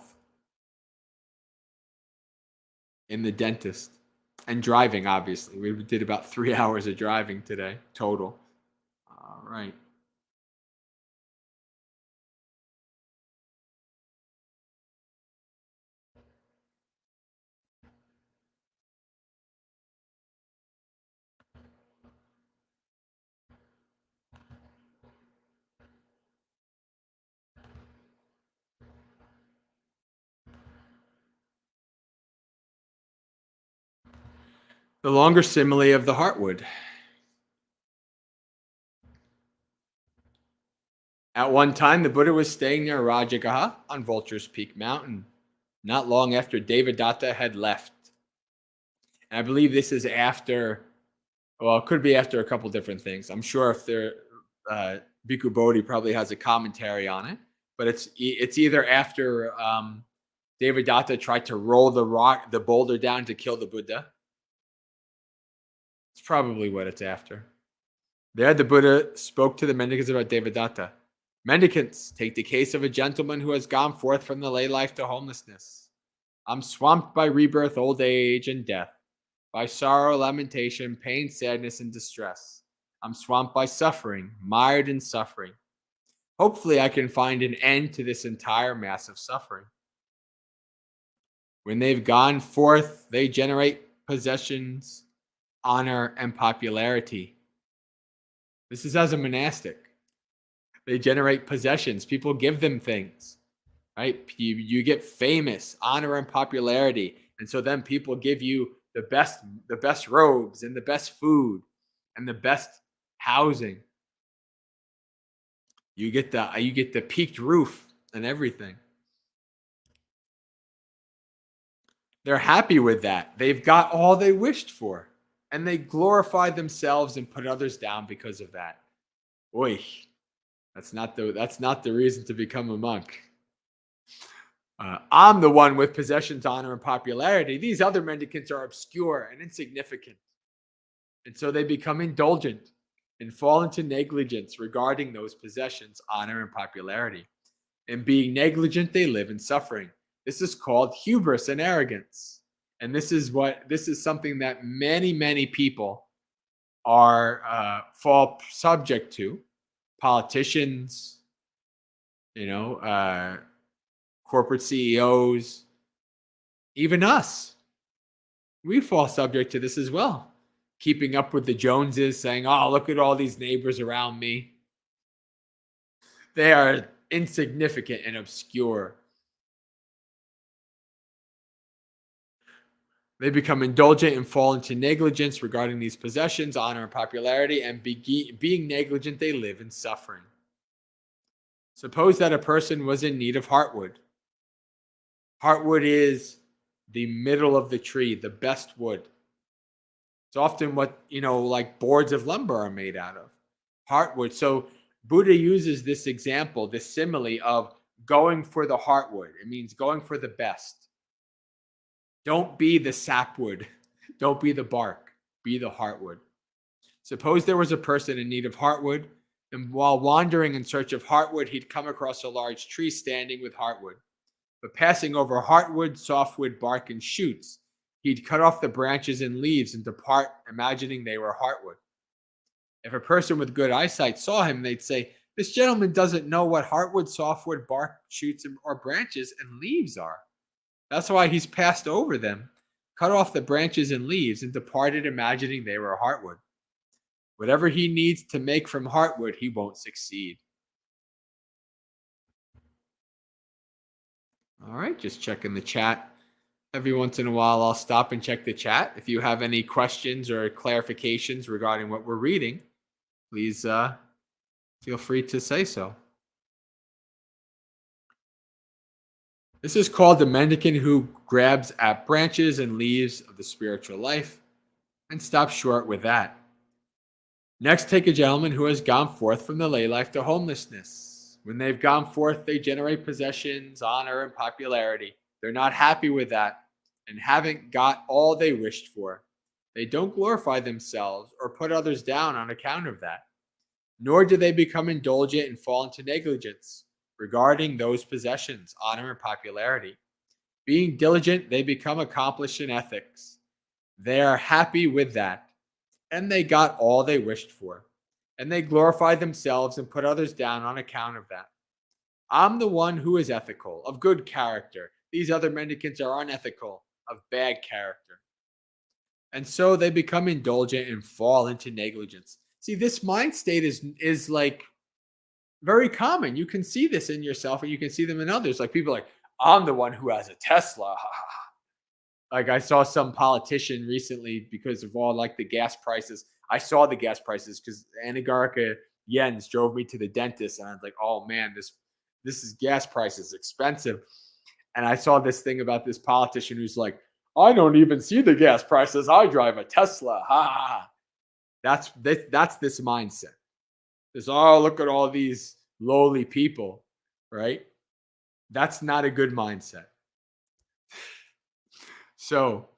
in the dentist and driving. Obviously, we did about 3 hours of driving today total. All right. The longer simile of the heartwood. At one time, the Buddha was staying near Rajagaha on Vulture's Peak Mountain, not long after Devadatta had left. And I believe this is after, well, it could be after a couple different things. I'm sure if there, Bhikkhu Bodhi probably has a commentary on it, but it's either after Devadatta tried to roll the boulder down to kill the Buddha. It's probably what it's after. There, the Buddha spoke to the mendicants about Devadatta. Mendicants, take the case of a gentleman who has gone forth from the lay life to homelessness. I'm swamped by rebirth, old age, and death, by sorrow, lamentation, pain, sadness, and distress. I'm swamped by suffering, mired in suffering. Hopefully, I can find an end to this entire mass of suffering. When they've gone forth, they generate possessions, honor, and popularity. This is as a monastic. They generate possessions. People give them things, right? You get famous, honor, and popularity. And so then people give you the best robes and the best food and the best housing. You get the peaked roof and everything. They're happy with that. They've got all they wished for. And they glorify themselves and put others down because of that. Oy. That's not the reason to become a monk. I'm the one with possessions, honor, and popularity. These other mendicants are obscure and insignificant. And so they become indulgent and fall into negligence regarding those possessions, honor, and popularity. And being negligent, they live in suffering. This is called hubris and arrogance. And this is something that many people are fall subject to. Politicians, corporate CEOs, even us. We fall subject to this as well. Keeping up with the Joneses, saying, oh, look at all these neighbors around me. They are insignificant and obscure. They become indulgent and fall into negligence regarding these possessions, honor, and popularity, and being negligent, they live in suffering. Suppose that a person was in need of heartwood. Heartwood is the middle of the tree, the best wood. It's often what, like boards of lumber are made out of. Heartwood. So Buddha uses this example, this simile of going for the heartwood. It means going for the best. Don't be the sapwood. Don't be the bark. Be the heartwood. Suppose there was a person in need of heartwood, and while wandering in search of heartwood, he'd come across a large tree standing with heartwood. But passing over heartwood, softwood, bark, and shoots, he'd cut off the branches and leaves and depart, imagining they were heartwood. If a person with good eyesight saw him, they'd say, this gentleman doesn't know what heartwood, softwood, bark, shoots, or branches and leaves are. That's why he's passed over them, cut off the branches and leaves, and departed imagining they were heartwood. Whatever he needs to make from heartwood, he won't succeed. All right, just checking the chat. Every once in a while, I'll stop and check the chat. If you have any questions or clarifications regarding what we're reading, please feel free to say so. This is called the mendicant who grabs at branches and leaves of the spiritual life and stops short with that. Next, take a gentleman who has gone forth from the lay life to homelessness. When they've gone forth, they generate possessions, honor, and popularity. They're not happy with that and haven't got all they wished for. They don't glorify themselves or put others down on account of that, nor do they become indulgent and fall into negligence regarding those possessions, honor, and popularity. Being diligent, they become accomplished in ethics. They are happy with that, and they got all they wished for, and they glorify themselves and put others down on account of that. I'm the one who is ethical, of good character. These other mendicants are unethical, of bad character. And so they become indulgent and fall into negligence. See, this mind state is like very common. You can see this in yourself and you can see them in others. Like people are like, I'm the one who has a Tesla. Like I saw some politician recently because of all like the gas prices. I saw the gas prices because Anagarika Yens drove me to the dentist and I was like, oh man, this is gas prices expensive. And I saw this thing about this politician who's like, I don't even see the gas prices. I drive a Tesla. Ha ha ha. That's this mindset. It's, oh, look at all these lowly people, right? That's not a good mindset. So,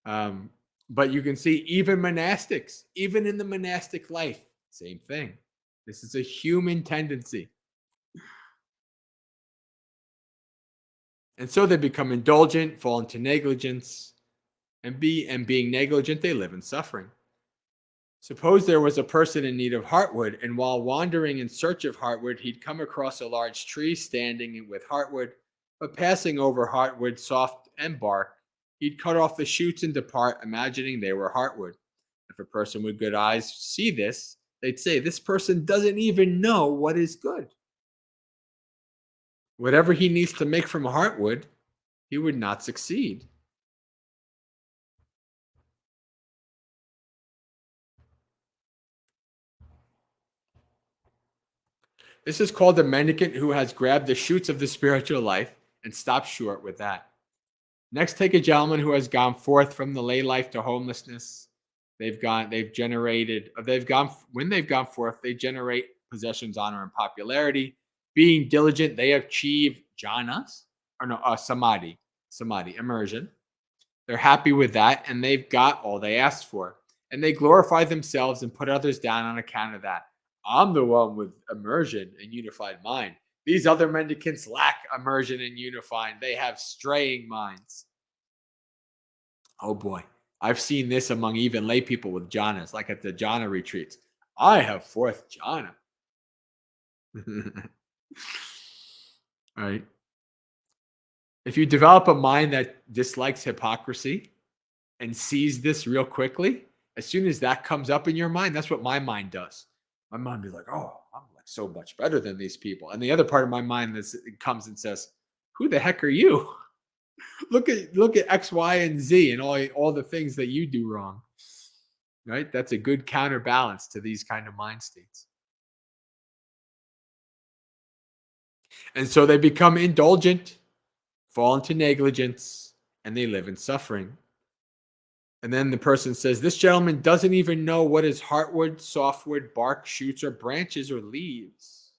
but you can see even monastics, even in the monastic life, same thing. This is a human tendency. And so they become indulgent, fall into negligence, and being negligent, they live in suffering. Suppose there was a person in need of heartwood, and while wandering in search of heartwood, he'd come across a large tree standing with heartwood, but passing over heartwood soft and bark, he'd cut off the shoots and depart, imagining they were heartwood. If a person with good eyes see this, they'd say, this person doesn't even know what is good. Whatever he needs to make from heartwood, he would not succeed. This is called the mendicant who has grabbed the shoots of the spiritual life and stopped short with that. Next, take a gentleman who has gone forth from the lay life to homelessness. When they've gone forth, they generate possessions, honor, and popularity. Being diligent, they achieve samadhi, immersion. They're happy with that, and they've got all they asked for. And they glorify themselves and put others down on account of that. I'm the one with immersion and unified mind. These other mendicants lack immersion and unifying. They have straying minds. Oh boy. I've seen this among even lay people with jhanas, like at the jhana retreats. I have fourth jhana. All right. If you develop a mind that dislikes hypocrisy and sees this real quickly, as soon as that comes up in your mind, that's what my mind does. My mind be like, oh, I'm like so much better than these people. And the other part of my mind comes and says, who the heck are you? Look at X, Y, and Z and all the things that you do wrong. Right? That's a good counterbalance to these kind of mind states. And so they become indulgent, fall into negligence, and they live in suffering. And then the person says, this gentleman doesn't even know what is heartwood, softwood, bark, shoots, or branches, or leaves.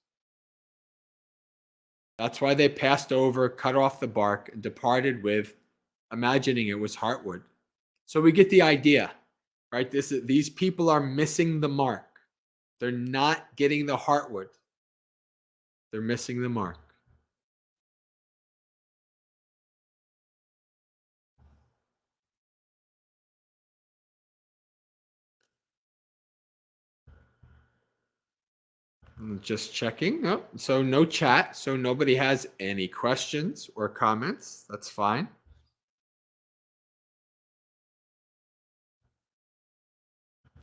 That's why they passed over, cut off the bark, and departed with, imagining it was heartwood. So we get the idea, right? These people are missing the mark. They're not getting the heartwood. They're missing the mark. I'm just checking. Oh, so no chat. So nobody has any questions or comments. That's fine.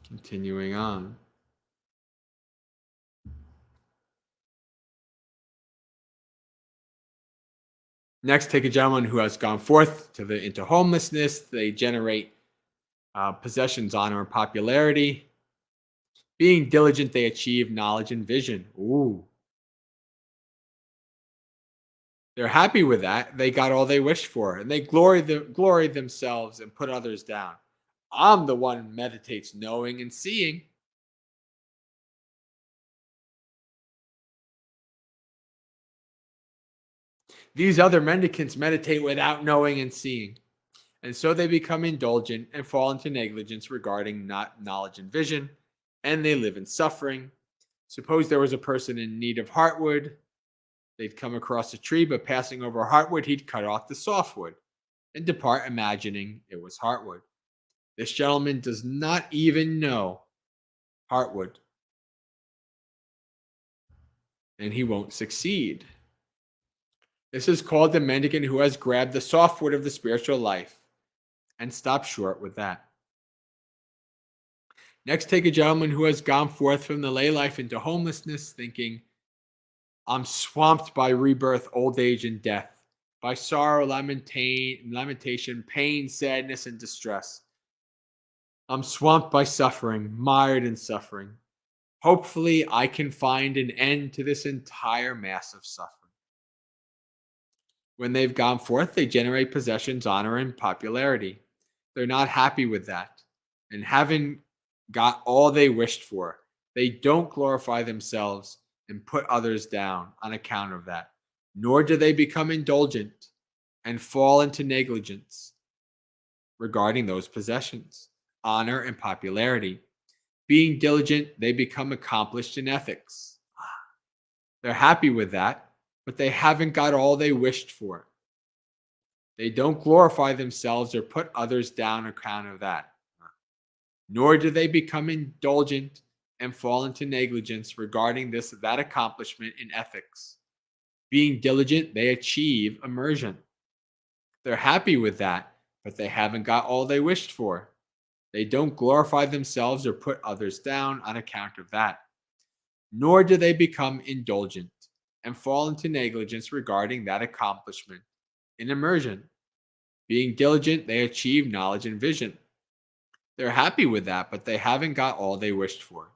Continuing on. Next, take a gentleman who has gone forth into homelessness. They generate possessions, honor, and popularity. Being diligent, they achieve knowledge and vision. Ooh. They're happy with that. They got all they wished for, and they glory themselves and put others down. I'm the one who meditates knowing and seeing. These other mendicants meditate without knowing and seeing, and so they become indulgent and fall into negligence regarding not knowledge and vision, and they live in suffering. Suppose there was a person in need of heartwood. They'd come across a tree, but passing over heartwood, he'd cut off the softwood and depart imagining it was heartwood. This gentleman does not even know heartwood, and he won't succeed. This is called the mendicant who has grabbed the softwood of the spiritual life and stopped short with that. Next, take a gentleman who has gone forth from the lay life into homelessness, thinking, I'm swamped by rebirth, old age, and death, by sorrow, lamentation, pain, sadness, and distress. I'm swamped by suffering, mired in suffering. Hopefully, I can find an end to this entire mass of suffering. When they've gone forth, they generate possessions, honor, and popularity. They're not happy with that and haven't got all they wished for. They don't glorify themselves and put others down on account of that, nor do they become indulgent and fall into negligence regarding those possessions, honor, and popularity. Being diligent, they become accomplished in ethics. They're happy with that, but they haven't got all they wished for. They don't glorify themselves or put others down on account of that, nor do they become indulgent and fall into negligence regarding that accomplishment in ethics. Being diligent, they achieve immersion. They're happy with that, but they haven't got all they wished for. They don't glorify themselves or put others down on account of that, nor do they become indulgent and fall into negligence regarding that accomplishment in immersion. Being diligent, they achieve knowledge and vision. They're happy with that, but they haven't got all they wished for.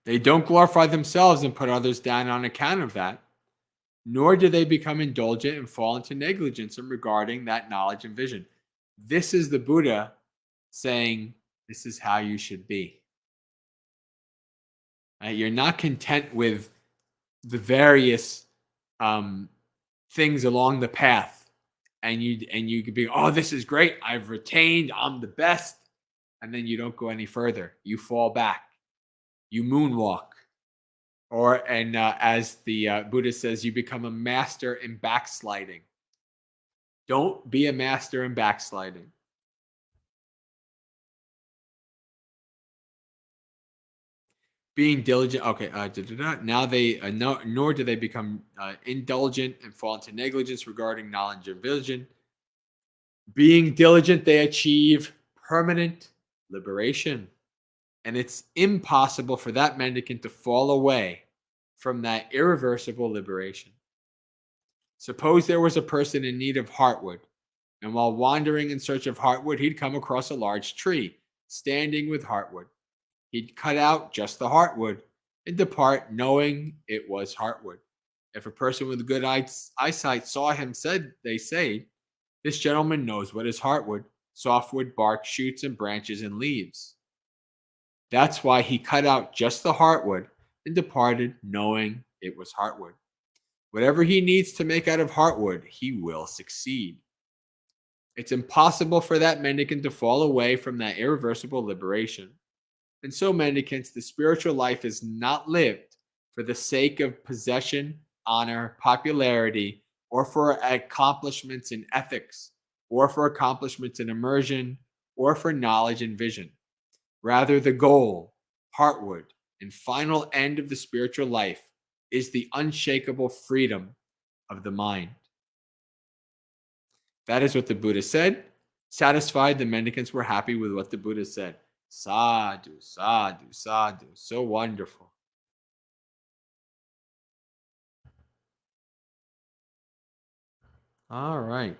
They don't glorify themselves and put others down on account of that, nor do they become indulgent and fall into negligence in regarding that knowledge and vision. This is the Buddha saying, this is how you should be. You're not content with the various things along the path, and you could be, oh, this is great, I've retained, I'm the best, and then you don't go any further. You fall back. You moonwalk. As the Buddha says, you become a master in backsliding. Don't be a master in backsliding. Being diligent. Okay. Now they nor do they become indulgent and fall into negligence regarding knowledge and vision. Being diligent, they achieve permanent liberation. And it's impossible for that mendicant to fall away from that irreversible liberation. Suppose there was a person in need of heartwood, and while wandering in search of heartwood, he'd come across a large tree standing with heartwood. He'd cut out just the heartwood and depart knowing it was heartwood. If a person with good eyesight saw him, they say, this gentleman knows what is heartwood, softwood, bark, shoots, and branches and leaves. That's why he cut out just the heartwood and departed knowing it was heartwood. Whatever he needs to make out of heartwood, he will succeed. It's impossible for that mendicant to fall away from that irreversible liberation. And so, mendicants, the spiritual life is not lived for the sake of possession, honor, popularity, or for accomplishments in ethics, or for accomplishments in immersion, or for knowledge and vision. Rather, the goal, heartwood, and final end of the spiritual life is the unshakable freedom of the mind. That is what the Buddha said. Satisfied, the mendicants were happy with what the Buddha said. Sadhu, sadhu, sadhu. So wonderful. All right.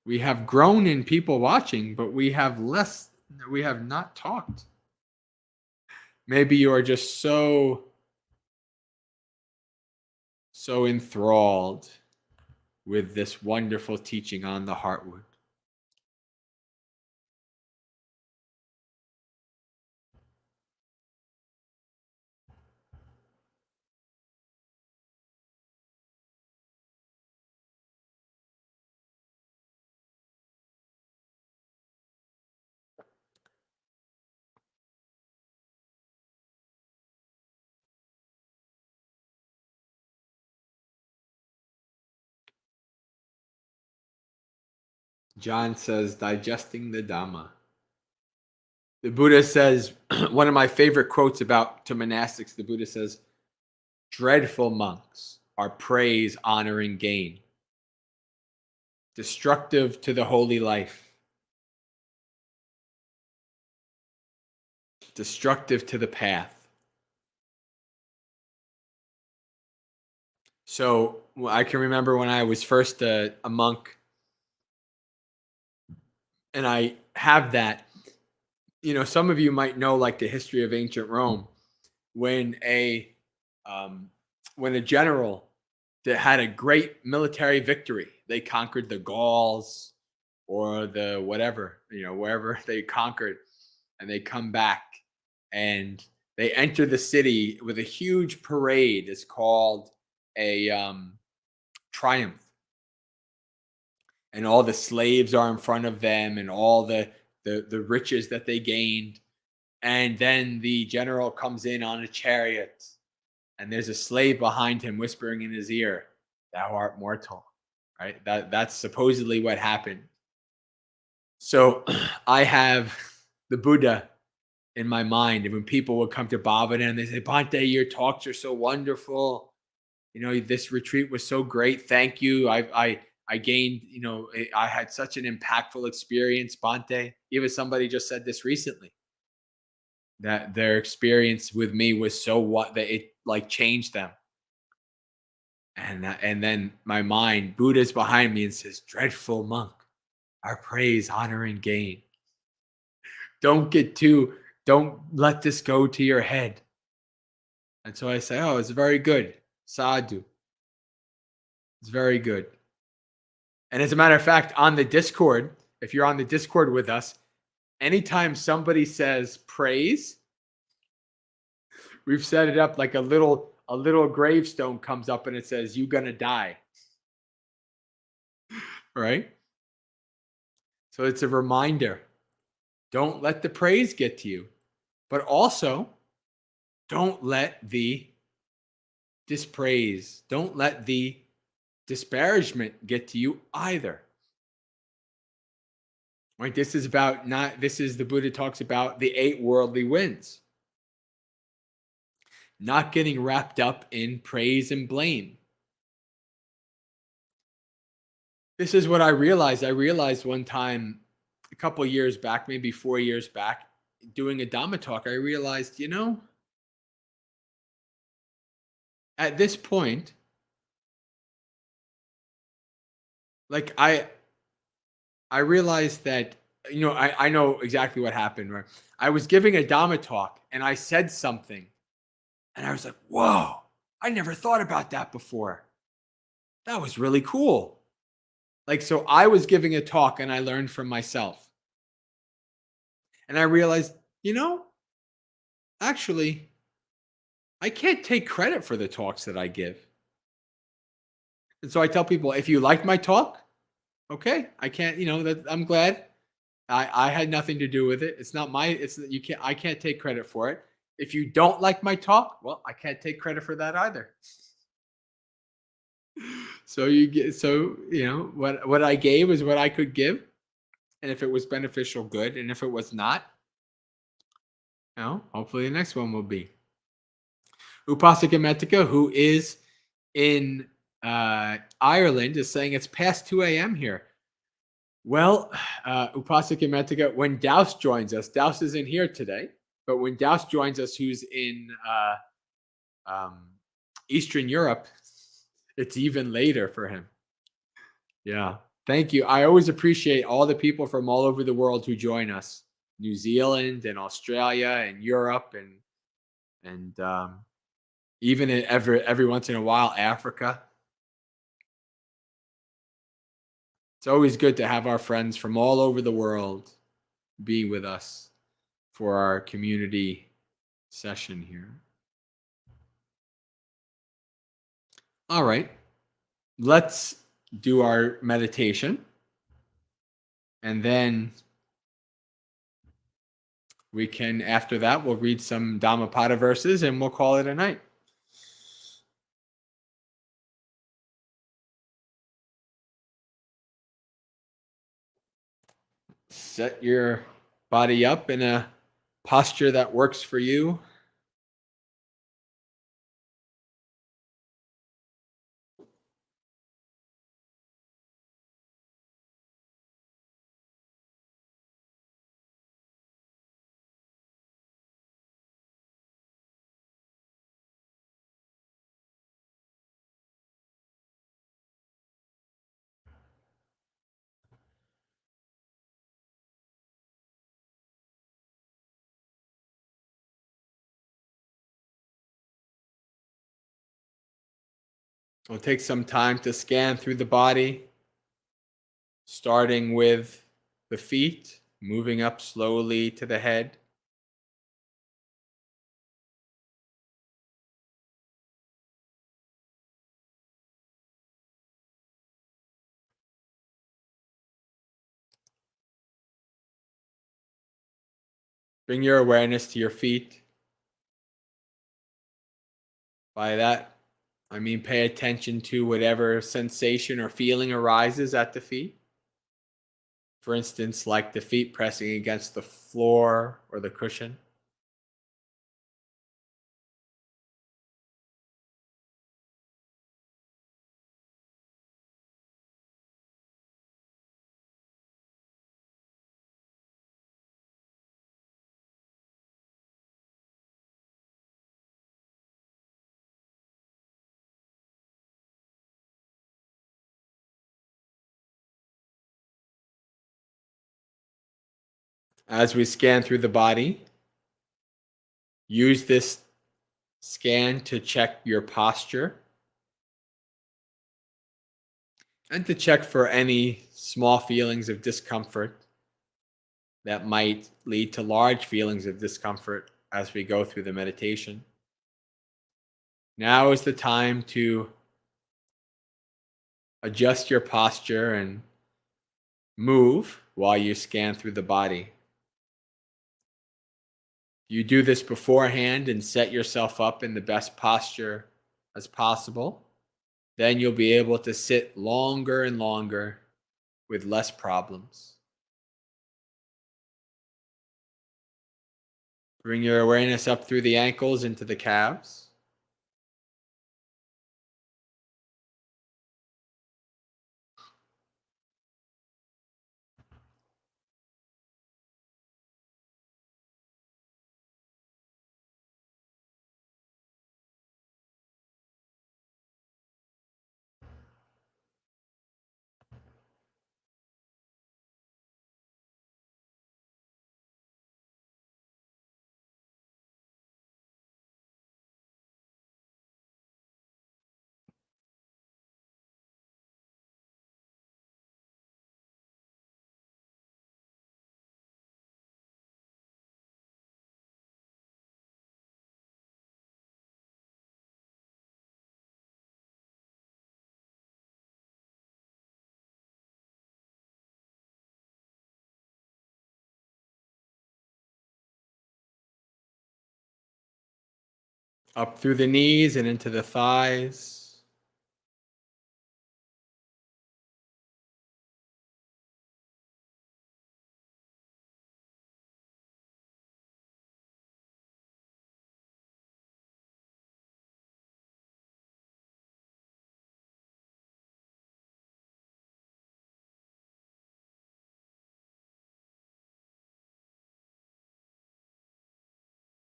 We have grown in people watching, but we have not talked. Maybe you are just so enthralled with this wonderful teaching on the heartwood. John says, digesting the Dhamma. The Buddha says, one of my favorite quotes to monastics, the Buddha says, dreadful monks are praise, honor, and gain, destructive to the holy life, destructive to the path. So I can remember when I was first a monk, and I have that. Some of you might know, like the history of ancient Rome, when a general that had a great military victory, they conquered the Gauls or the whatever, wherever they conquered, and they come back and they enter the city with a huge parade. It's called a triumph. And all the slaves are in front of them and all the riches that they gained. And then the general comes in on a chariot, and there's a slave behind him whispering in his ear, "Thou art mortal." Right? That's supposedly what happened. So I have the Buddha in my mind. And when people would come to Bhavana and they say, "Bhante, your talks are so wonderful. This retreat was so great. Thank you. I gained, I had such an impactful experience, Bhante." Even somebody just said this recently, that their experience with me was so what that it like changed them. And then my mind, Buddha's behind me and says, "Dreadful monk, our praise, honor, and gain. Don't let this go to your head." And so I say, "Oh, it's very good. Sadhu. It's very good." And as a matter of fact, on the Discord, if you're on the Discord with us, anytime somebody says praise, we've set it up like a little gravestone comes up and it says, "You gonna die." Right? So it's a reminder. Don't let the praise get to you, but also don't let the dispraise, don't let the disparagement get to you either. Right? This is the Buddha talks about the 8 worldly winds. Not getting wrapped up in praise and blame. This is what I realized. I realized one time, a couple years back, maybe 4 years back, doing a Dhamma talk, I realized, at this point, like I realized that, I know exactly what happened. Right? I was giving a Dhamma talk and I said something and I was like, "Whoa, I never thought about that before. That was really cool." Like, so I was giving a talk and I learned from myself. And I realized, actually, I can't take credit for the talks that I give. And so I tell people, if you like my talk, okay, I can't, that I'm glad. I had nothing to do with it. It's not I can't take credit for it. If you don't like my talk, well, I can't take credit for that either. So what I gave is what I could give. And if it was beneficial, good. And if it was not, Now, hopefully the next one will be. Upasika Metika, who is in Ireland, is saying it's past 2 a.m. here. Well, Upasika Metika, when Douse joins us, Douse isn't here today, but when Douse joins us, who's in Eastern Europe, it's even later for him. Yeah. Thank you. I always appreciate all the people from all over the world who join us. New Zealand and Australia and Europe and even every once in a while Africa. It's always good to have our friends from all over the world be with us for our community session here. All right. Let's do our meditation. And then we can, after that, we'll read some Dhammapada verses and we'll call it a night. Set your body up in a posture that works for you. We'll take some time to scan through the body, starting with the feet, moving up slowly to the head. Bring your awareness to your feet. By that, I mean pay attention to whatever sensation or feeling arises at the feet. For instance, like the feet pressing against the floor or the cushion. As we scan through the body, use this scan to check your posture and to check for any small feelings of discomfort that might lead to large feelings of discomfort as we go through the meditation. Now is the time to adjust your posture and move while you scan through the body. You do this beforehand and set yourself up in the best posture as possible. Then you'll be able to sit longer and longer with less problems. Bring your awareness up through the ankles into the calves. Up through the knees and into the thighs.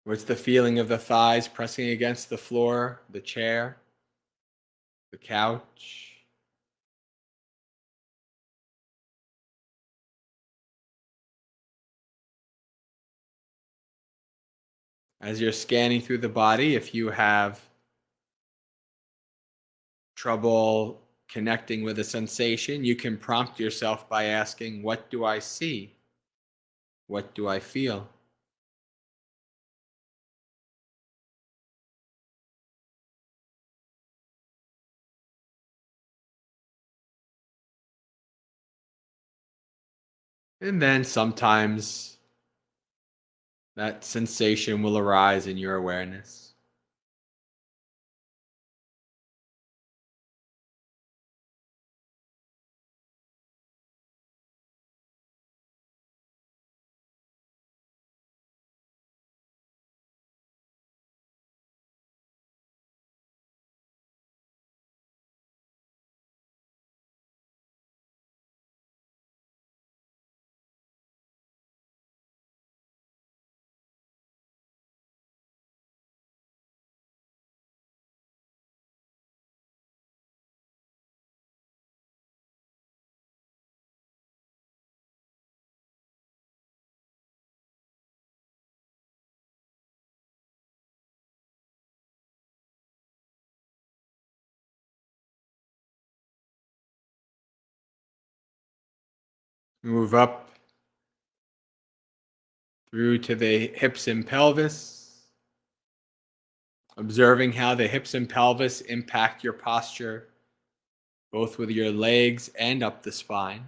What's the feeling of the thighs pressing against the floor, the chair, the couch? As you're scanning through the body, if you have trouble connecting with a sensation, you can prompt yourself by asking, what do I see? What do I feel? And then sometimes that sensation will arise in your awareness. Move up through to the hips and pelvis, observing how the hips and pelvis impact your posture, both with your legs and up the spine.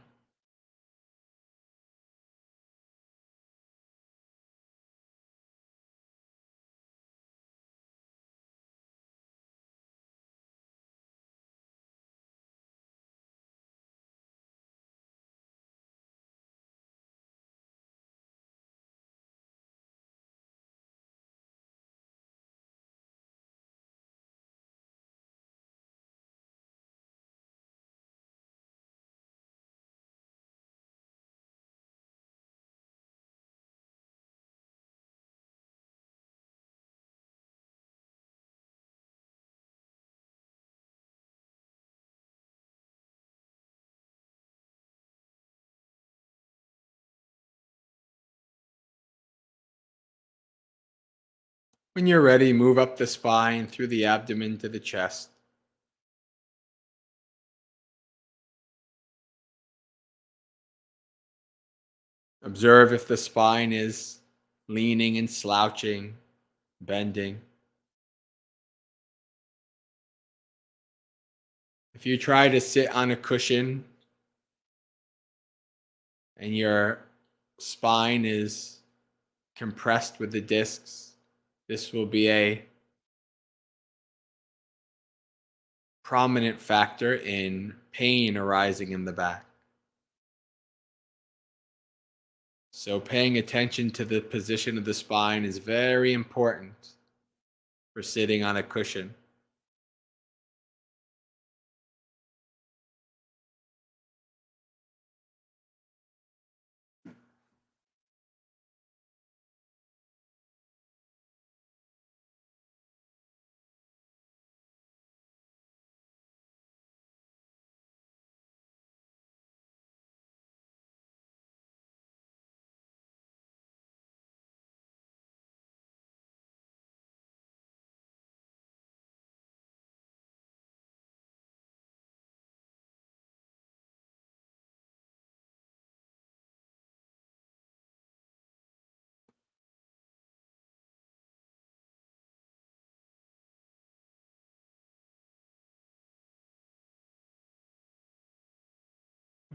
When you're ready, move up the spine through the abdomen to the chest. Observe if the spine is leaning and slouching, bending. If you try to sit on a cushion and your spine is compressed with the discs, this will be a prominent factor in pain arising in the back. So paying attention to the position of the spine is very important for sitting on a cushion.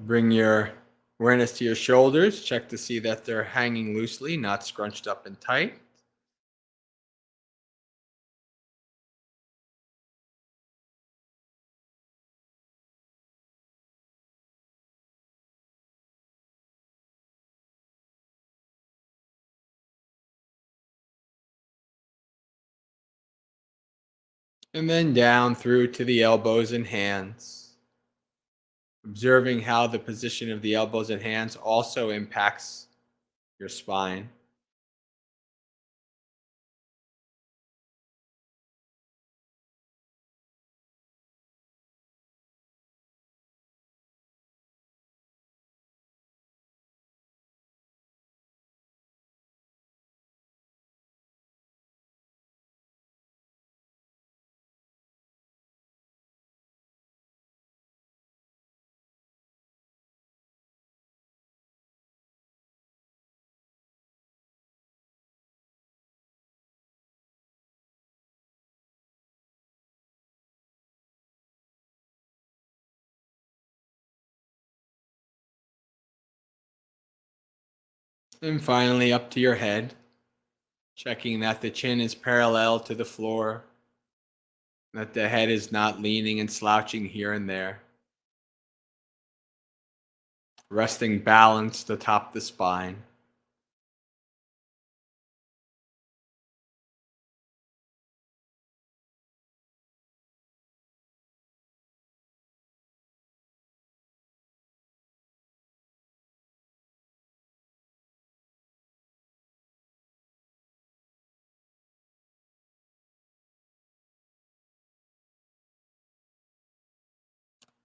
Bring your awareness to your shoulders. Check to see that they're hanging loosely, not scrunched up and tight. And then down through to the elbows and hands. Observing how the position of the elbows and hands also impacts your spine. And finally up to your head, checking that the chin is parallel to the floor, that the head is not leaning and slouching here and there. Resting balanced atop the spine.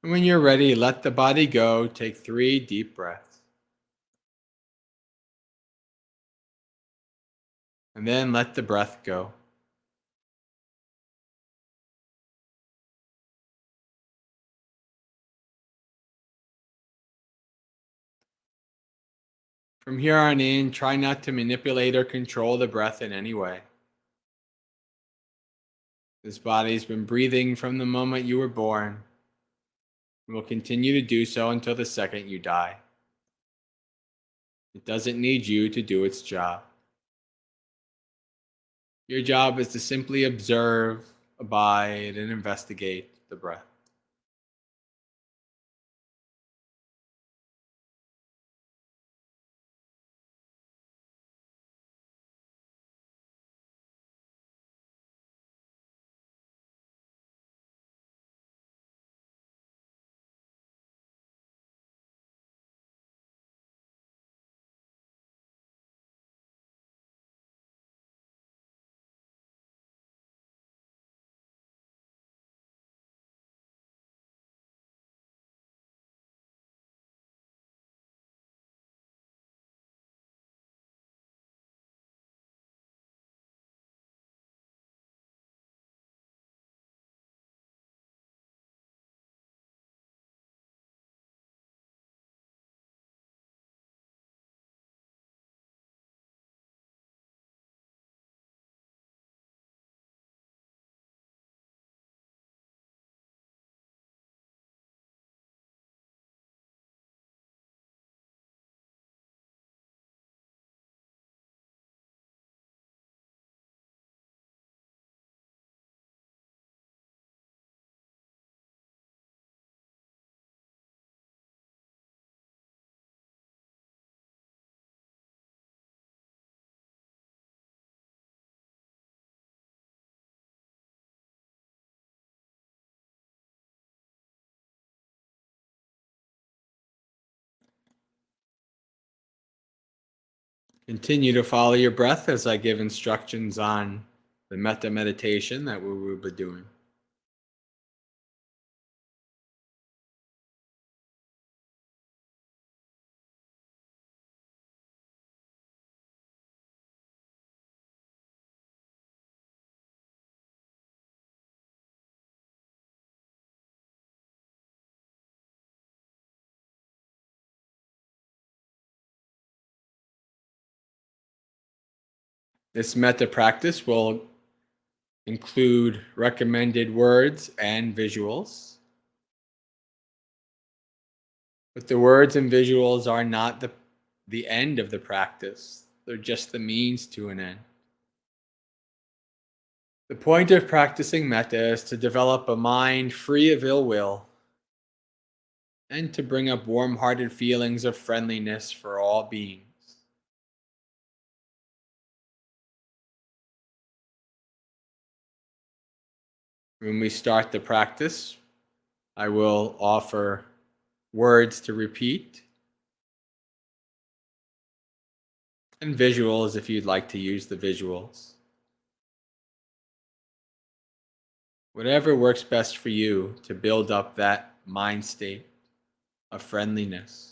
And when you're ready, let the body go. Take 3 deep breaths. And then let the breath go. From here on in, try not to manipulate or control the breath in any way. This body's been breathing from the moment you were born and will continue to do so until the second you die. It doesn't need you to do its job. Your job is to simply observe, abide, and investigate the breath. Continue to follow your breath as I give instructions on the metta meditation that we will be doing. This metta practice will include recommended words and visuals. But the words and visuals are not the end of the practice. They're just the means to an end. The point of practicing metta is to develop a mind free of ill will and to bring up warm-hearted feelings of friendliness for all beings. When we start the practice, I will offer words to repeat and visuals if you'd like to use the visuals. Whatever works best for you to build up that mind state of friendliness.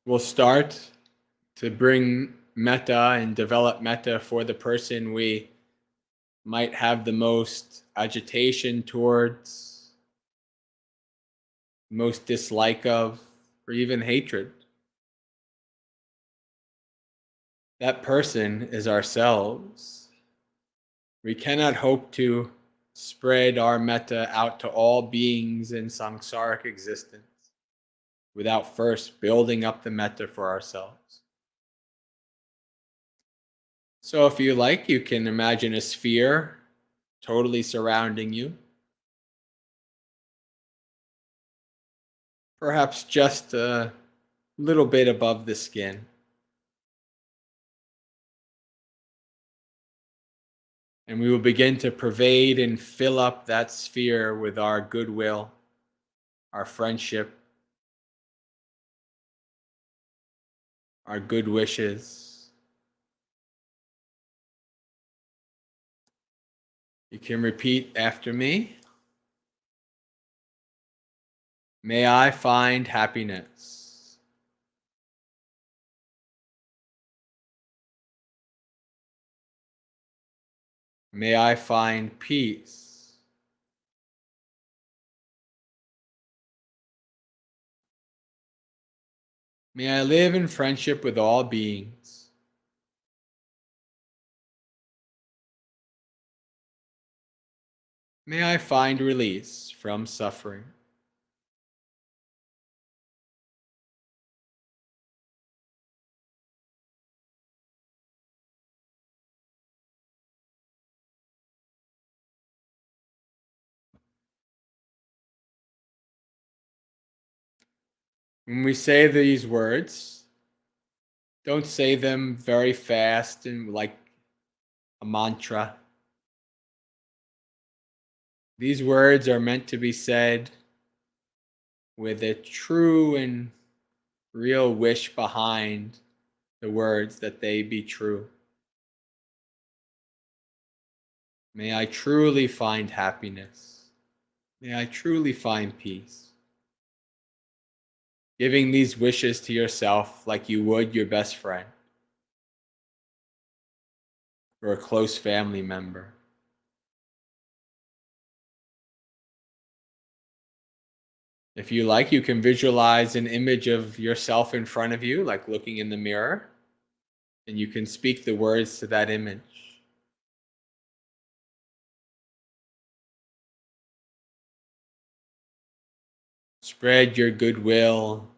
We'll start to bring metta and develop metta for the person we might have the most agitation towards, most dislike of, or even hatred. That person is ourselves. We cannot hope to spread our metta out to all beings in samsaric existence without first building up the metta for ourselves. So if you like, you can imagine a sphere totally surrounding you. Perhaps just a little bit above the skin. And we will begin to pervade and fill up that sphere with our goodwill, our friendship, our good wishes. You can repeat after me. May I find happiness. May I find peace. May I live in friendship with all beings. May I find release from suffering. When we say these words, don't say them very fast and like a mantra. These words are meant to be said with a true and real wish behind the words that they be true. May I truly find happiness. May I truly find peace. Giving these wishes to yourself like you would your best friend or a close family member. If you like, you can visualize an image of yourself in front of you, like looking in the mirror, and you can speak the words to that image. Spread your goodwill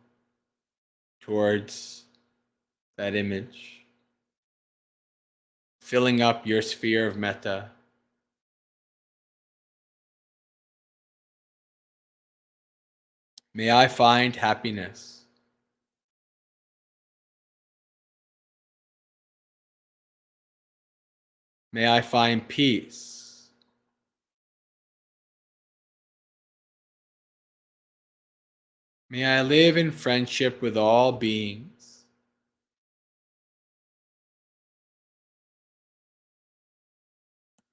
towards that image, filling up your sphere of metta. May I find happiness. May I find peace. May I live in friendship with all beings.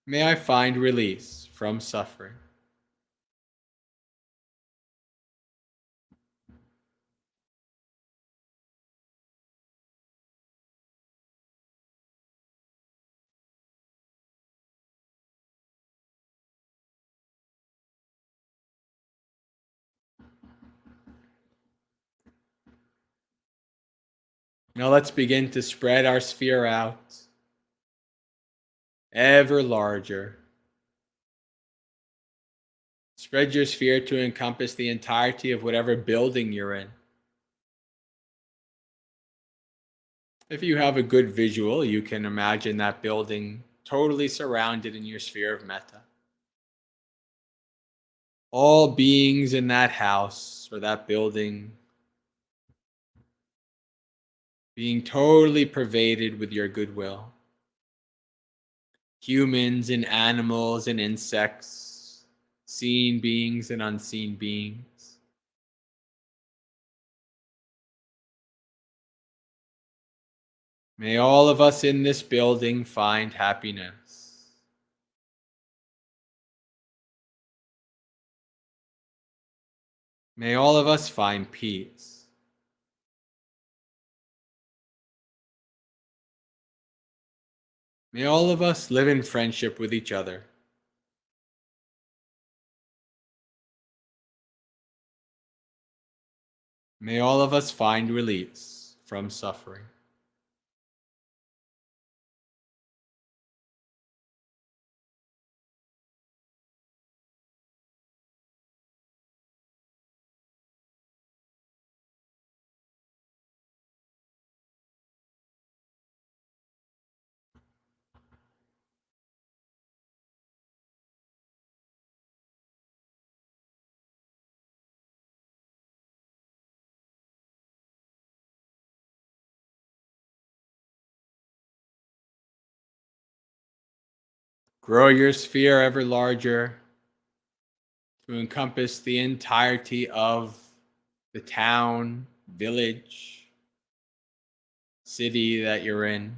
May I find release from suffering. Now let's begin to spread our sphere out ever larger. Spread your sphere to encompass the entirety of whatever building you're in. If you have a good visual, you can imagine that building totally surrounded in your sphere of metta. All beings in that house or that building being totally pervaded with your goodwill. Humans and animals and insects, seen beings and unseen beings. May all of us in this building find happiness. May all of us find peace. May all of us live in friendship with each other. May all of us find release from suffering. Grow your sphere ever larger to encompass the entirety of the town, village, city that you're in.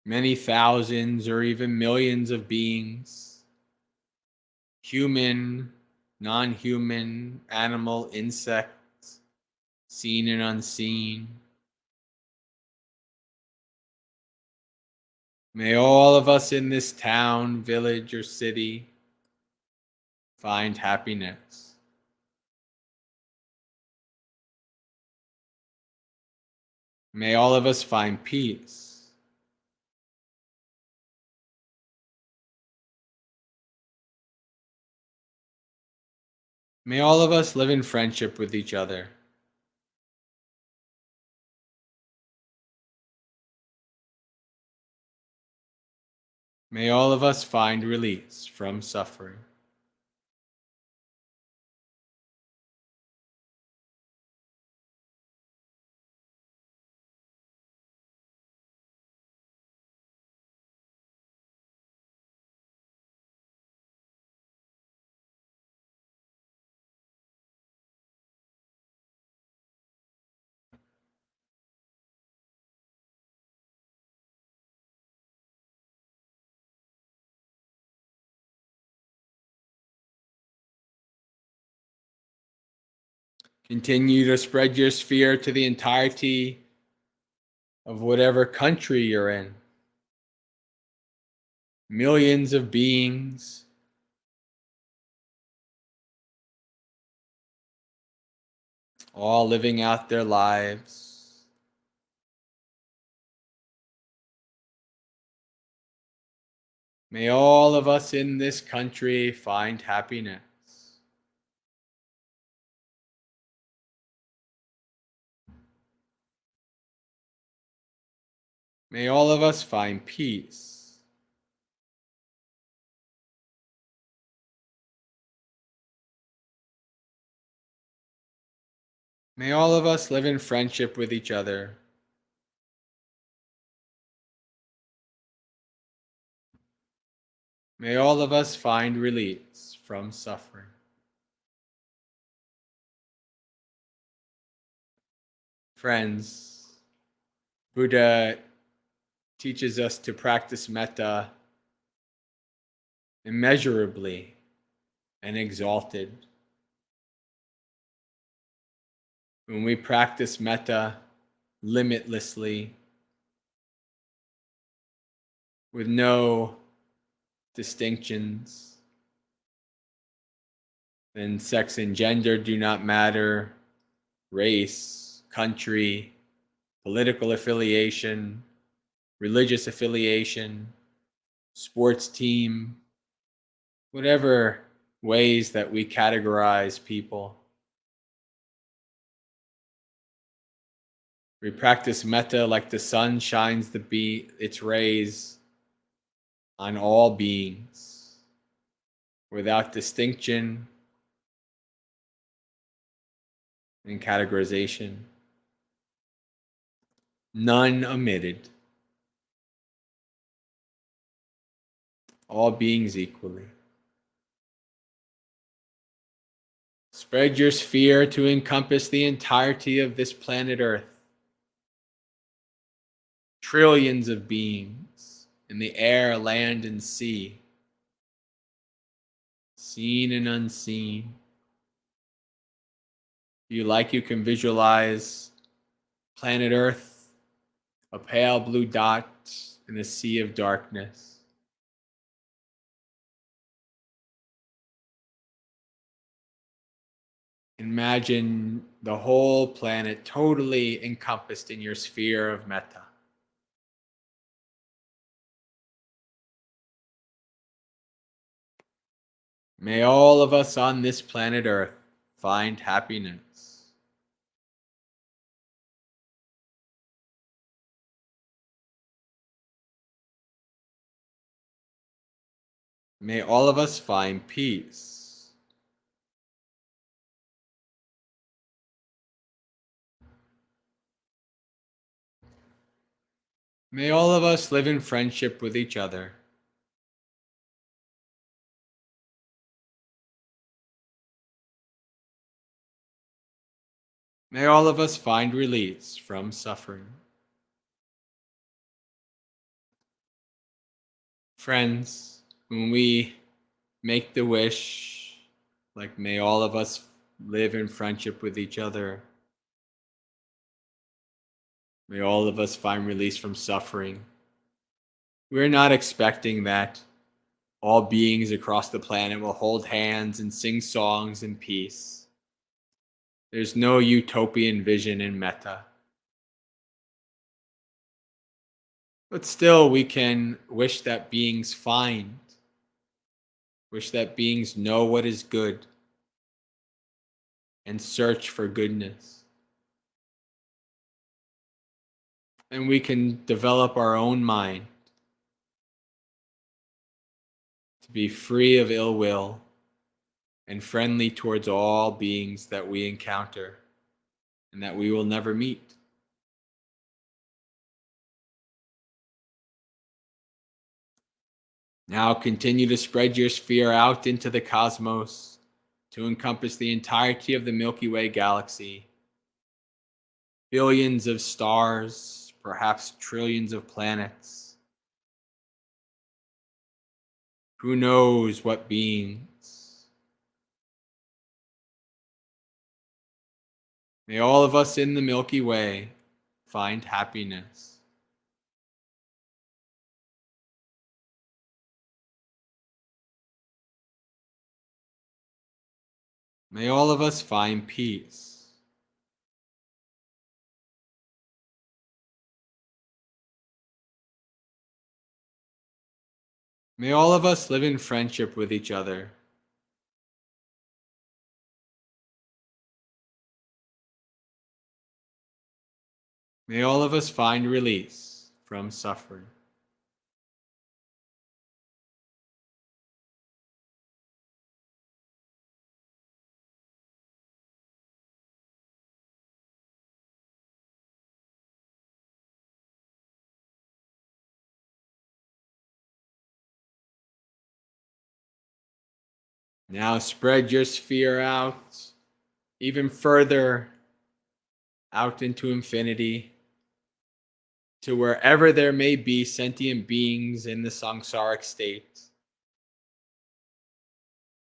Many thousands or even millions of beings, human, non-human, animal, insects, seen and unseen. May all of us in this town, village, or city find happiness. May all of us find peace. May all of us live in friendship with each other. May all of us find release from suffering. Continue to spread your sphere to the entirety of whatever country you're in. Millions of beings, all living out their lives. May all of us in this country find happiness. May all of us find peace. May all of us live in friendship with each other. May all of us find release from suffering. Friends, Buddha teaches us to practice metta immeasurably and exalted. When we practice metta limitlessly, with no distinctions, then sex and gender do not matter, race, country, political affiliation, religious affiliation, sports team, whatever ways that we categorize people. We practice metta like the sun shines its rays on all beings, without distinction and categorization, none omitted, all beings equally. Spread your sphere to encompass the entirety of this planet Earth. Trillions of beings in the air, land, and sea, seen and unseen. If you like, you can visualize planet Earth, a pale blue dot in a sea of darkness. Imagine the whole planet totally encompassed in your sphere of metta. May all of us on this planet Earth find happiness. May all of us find peace. May all of us live in friendship with each other. May all of us find release from suffering. Friends, when we make the wish, like may all of us live in friendship with each other, may all of us find release from suffering, we're not expecting that all beings across the planet will hold hands and sing songs in peace. There's no utopian vision in metta. But still, we can wish that beings find, wish that beings know what is good, and search for goodness. And we can develop our own mind to be free of ill will and friendly towards all beings that we encounter and that we will never meet. Now continue to spread your sphere out into the cosmos to encompass the entirety of the Milky Way galaxy. Billions of stars, perhaps trillions of planets. Who knows what beings? May all of us in the Milky Way find happiness. May all of us find peace. May all of us live in friendship with each other. May all of us find release from suffering. Now spread your sphere out even further out into infinity to wherever there may be sentient beings in the samsaric state.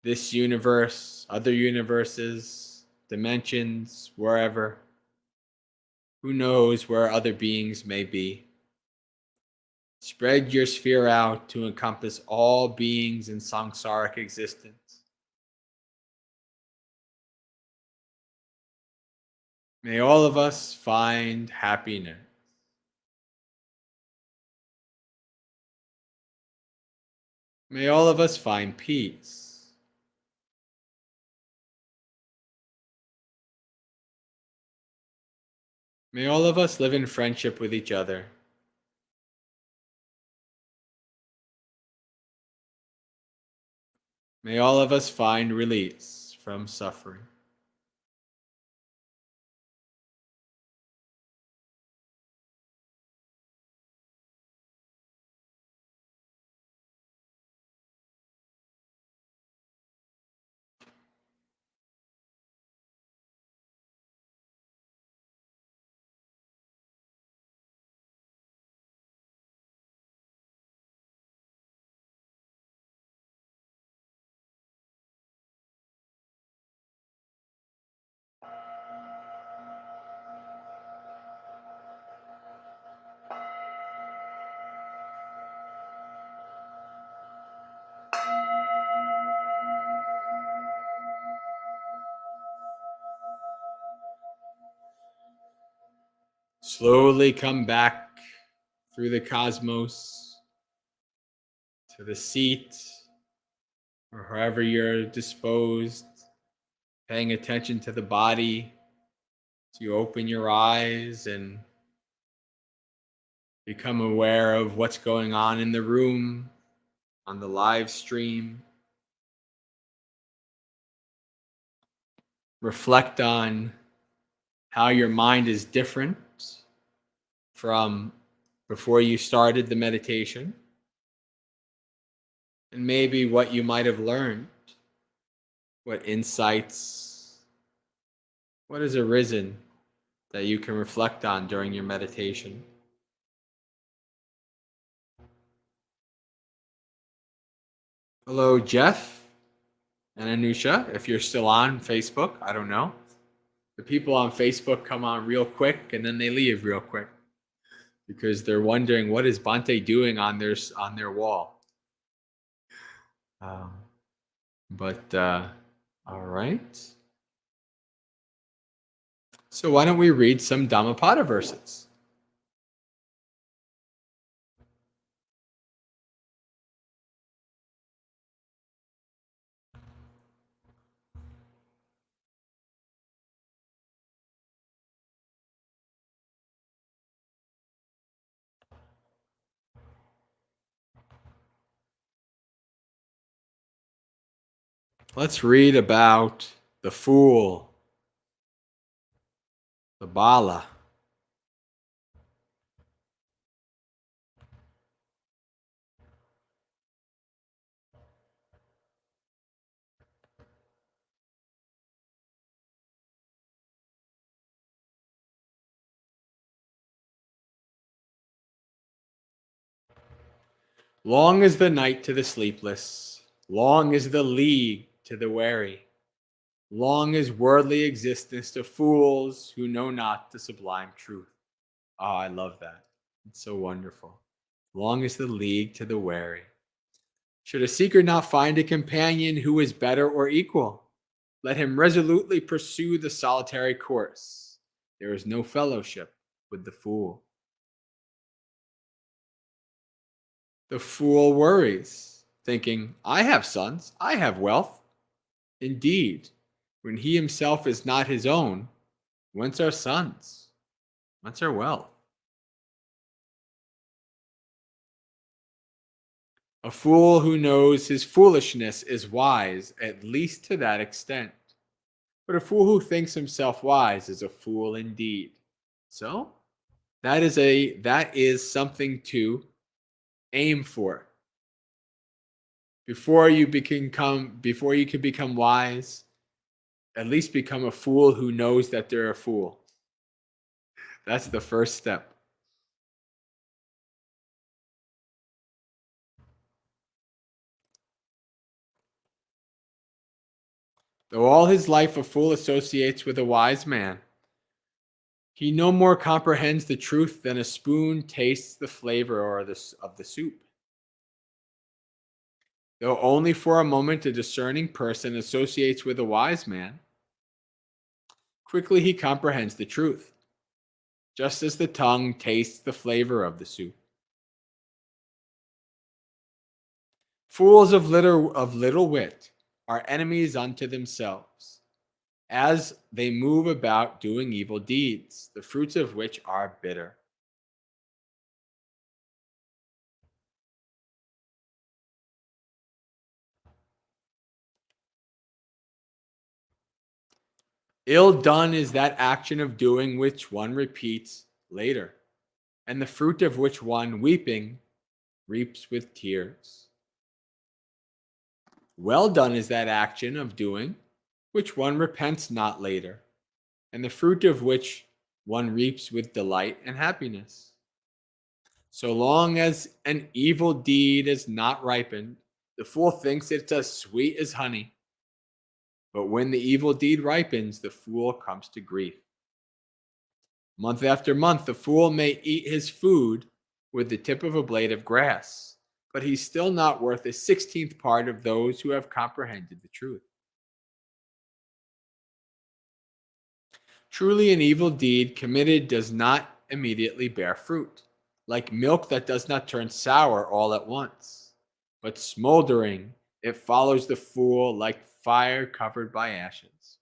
This universe, other universes, dimensions, wherever. Who knows where other beings may be? Spread your sphere out to encompass all beings in samsaric existence. May all of us find happiness. May all of us find peace. May all of us live in friendship with each other. May all of us find release from suffering. Slowly come back through the cosmos to the seat or wherever you're disposed, paying attention to the body as you open your eyes and become aware of what's going on in the room, on the live stream. Reflect on how your mind is different from before you started the meditation, and maybe what you might have learned, what insights, what has arisen that you can reflect on during your meditation. Hello, Jeff and Anusha, if you're still on Facebook, I don't know. The people on Facebook come on real quick and then they leave real quick because they're wondering what is Bhante doing on their wall. All right. So why don't we read some Dhammapada verses? Let's read about the fool, the Bala. Long is the night to the sleepless, long is the league to the wary, long is worldly existence to fools who know not the sublime truth. Oh, I love that. It's so wonderful. Long is the league to the wary. Should a seeker not find a companion who is better or equal, let him resolutely pursue the solitary course. There is no fellowship with the fool. The fool worries, thinking, I have sons, I have wealth. Indeed, when he himself is not his own, whence are sons? Whence are wealth? A fool who knows his foolishness is wise, at least to that extent. But a fool who thinks himself wise is a fool indeed. So, that is something to aim for. Before you can become wise, at least become a fool who knows that they're a fool. That's the first step. Though all his life a fool associates with a wise man, he no more comprehends the truth than a spoon tastes the flavor of the soup. Though only for a moment a discerning person associates with a wise man, quickly he comprehends the truth, just as the tongue tastes the flavor of the soup. Fools of little wit are enemies unto themselves, as they move about doing evil deeds, the fruits of which are bitter. Ill done is that action of doing which one repeats later, and the fruit of which one, weeping, reaps with tears. Well done is that action of doing which one repents not later, and the fruit of which one reaps with delight and happiness. So long as an evil deed is not ripened, the fool thinks it's as sweet as honey. But when the evil deed ripens, the fool comes to grief. Month after month, the fool may eat his food with the tip of a blade of grass, but he's still not worth a 16th part of those who have comprehended the truth. Truly, an evil deed committed does not immediately bear fruit, like milk that does not turn sour all at once, but smoldering, it follows the fool like fire covered by ashes.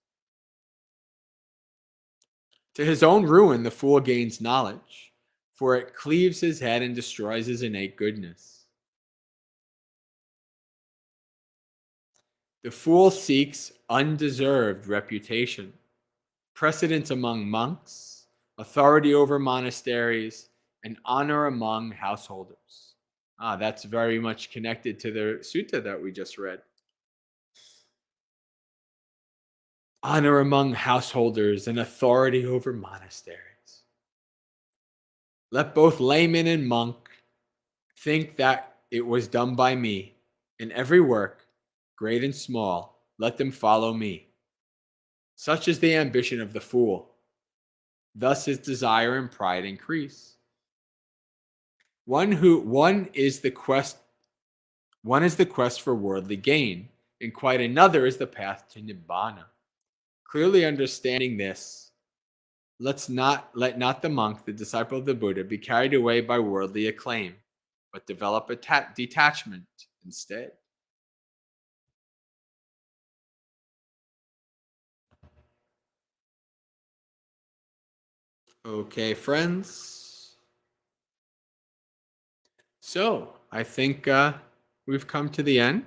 To his own ruin, the fool gains knowledge, for it cleaves his head and destroys his innate goodness. The fool seeks undeserved reputation, precedence among monks, authority over monasteries, and honor among householders. That's very much connected to the sutta that we just read. Honor among householders and authority over monasteries. Let both layman and monk think that it was done by me. In every work, great and small, let them follow me. Such is the ambition of the fool. Thus his desire and pride increase. One is the quest for worldly gain, and quite another is the path to nibbana. Clearly understanding this, let not the monk, the disciple of the Buddha, be carried away by worldly acclaim, but develop a detachment instead. Okay, friends. So I think we've come to the end.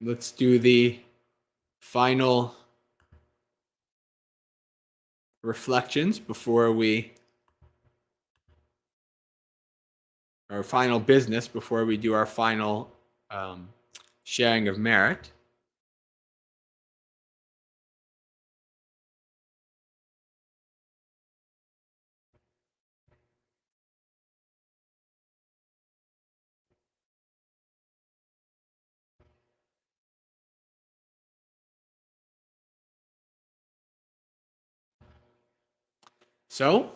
Let's do the final reflections our final business before we do our final sharing of merit. So,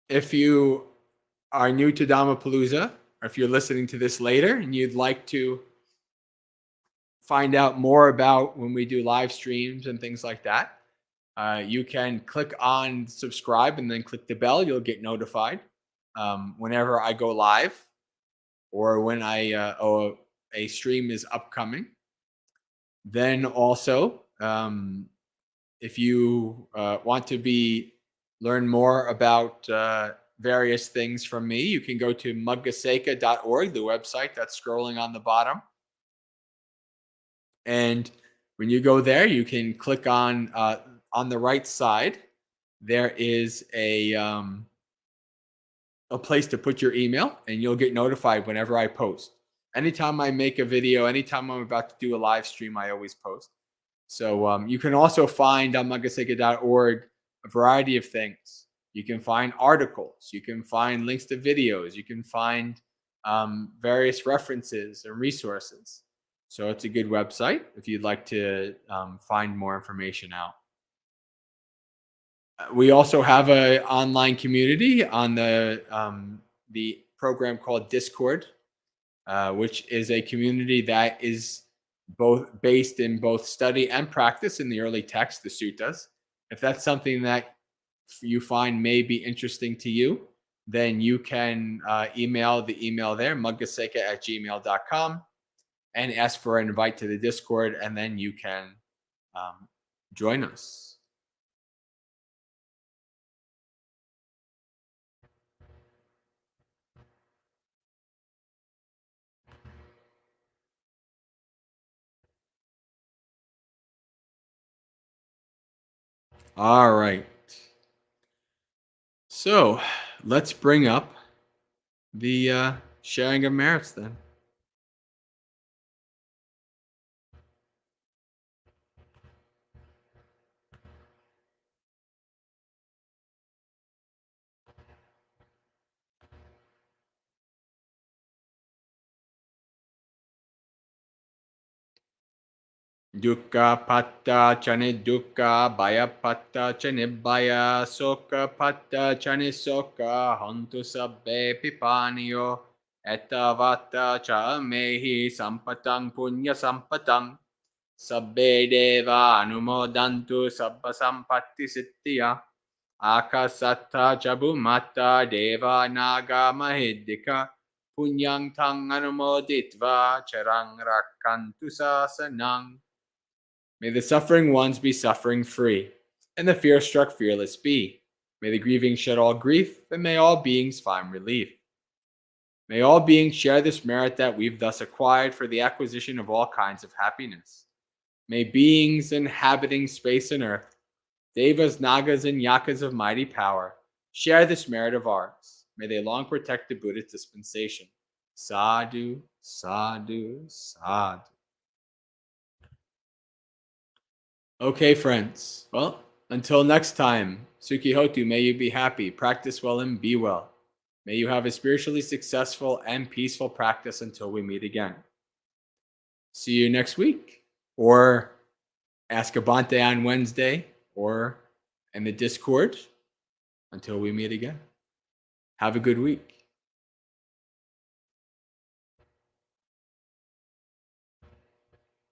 if you are new to Dhammapalooza, or if you're listening to this later and you'd like to find out more about when we do live streams and things like that, you can click on subscribe and then click the bell. You'll get notified whenever I go live or when a stream is upcoming. Then also, if you want to learn more about various things from me, you can go to Maggasekha.org, the website that's scrolling on the bottom. And when you go there, you can click on the right side. There is a place to put your email, and you'll get notified whenever I post. Anytime I make a video, anytime I'm about to do a live stream, I always post. So you can also find on Maggasekha.org a variety of things. You can find articles. You can find links to videos. You can find various references and resources. So it's a good website if you'd like to find more information out. We also have an online community on the program called Discord, which is a community that is based in both study and practice in the early texts, the suttas. If that's something that you find may be interesting to you, then you can email the email there, maggasekha@gmail.com, and ask for an invite to the Discord, and then you can join us. All right. So let's bring up the sharing of merits then. Dukkha patta chane dukkha, bhaya patta chane bhaya, sokha patta chane sokha, hantu sabbe pipaniyo, etavata cha mehi sampatang punya sampatang, sabbe deva anumodantu sabba sampatti siddhya, akasatta jabumata deva naga mahiddika, punyang tang anumoditva charang rakkantu sasanang. May the suffering ones be suffering free, and the fear-struck fearless be. May the grieving shed all grief, and may all beings find relief. May all beings share this merit that we've thus acquired for the acquisition of all kinds of happiness. May beings inhabiting space and earth, devas, nagas, and yakas of mighty power, share this merit of ours. May they long protect the Buddhist dispensation. Sadhu, sadhu, sadhu. Okay, friends. Well, until next time, Sukhi Hotu, may you be happy, practice well, and be well. May you have a spiritually successful and peaceful practice until we meet again. See you next week. Or ask Abante on Wednesday, or in the Discord until we meet again. Have a good week.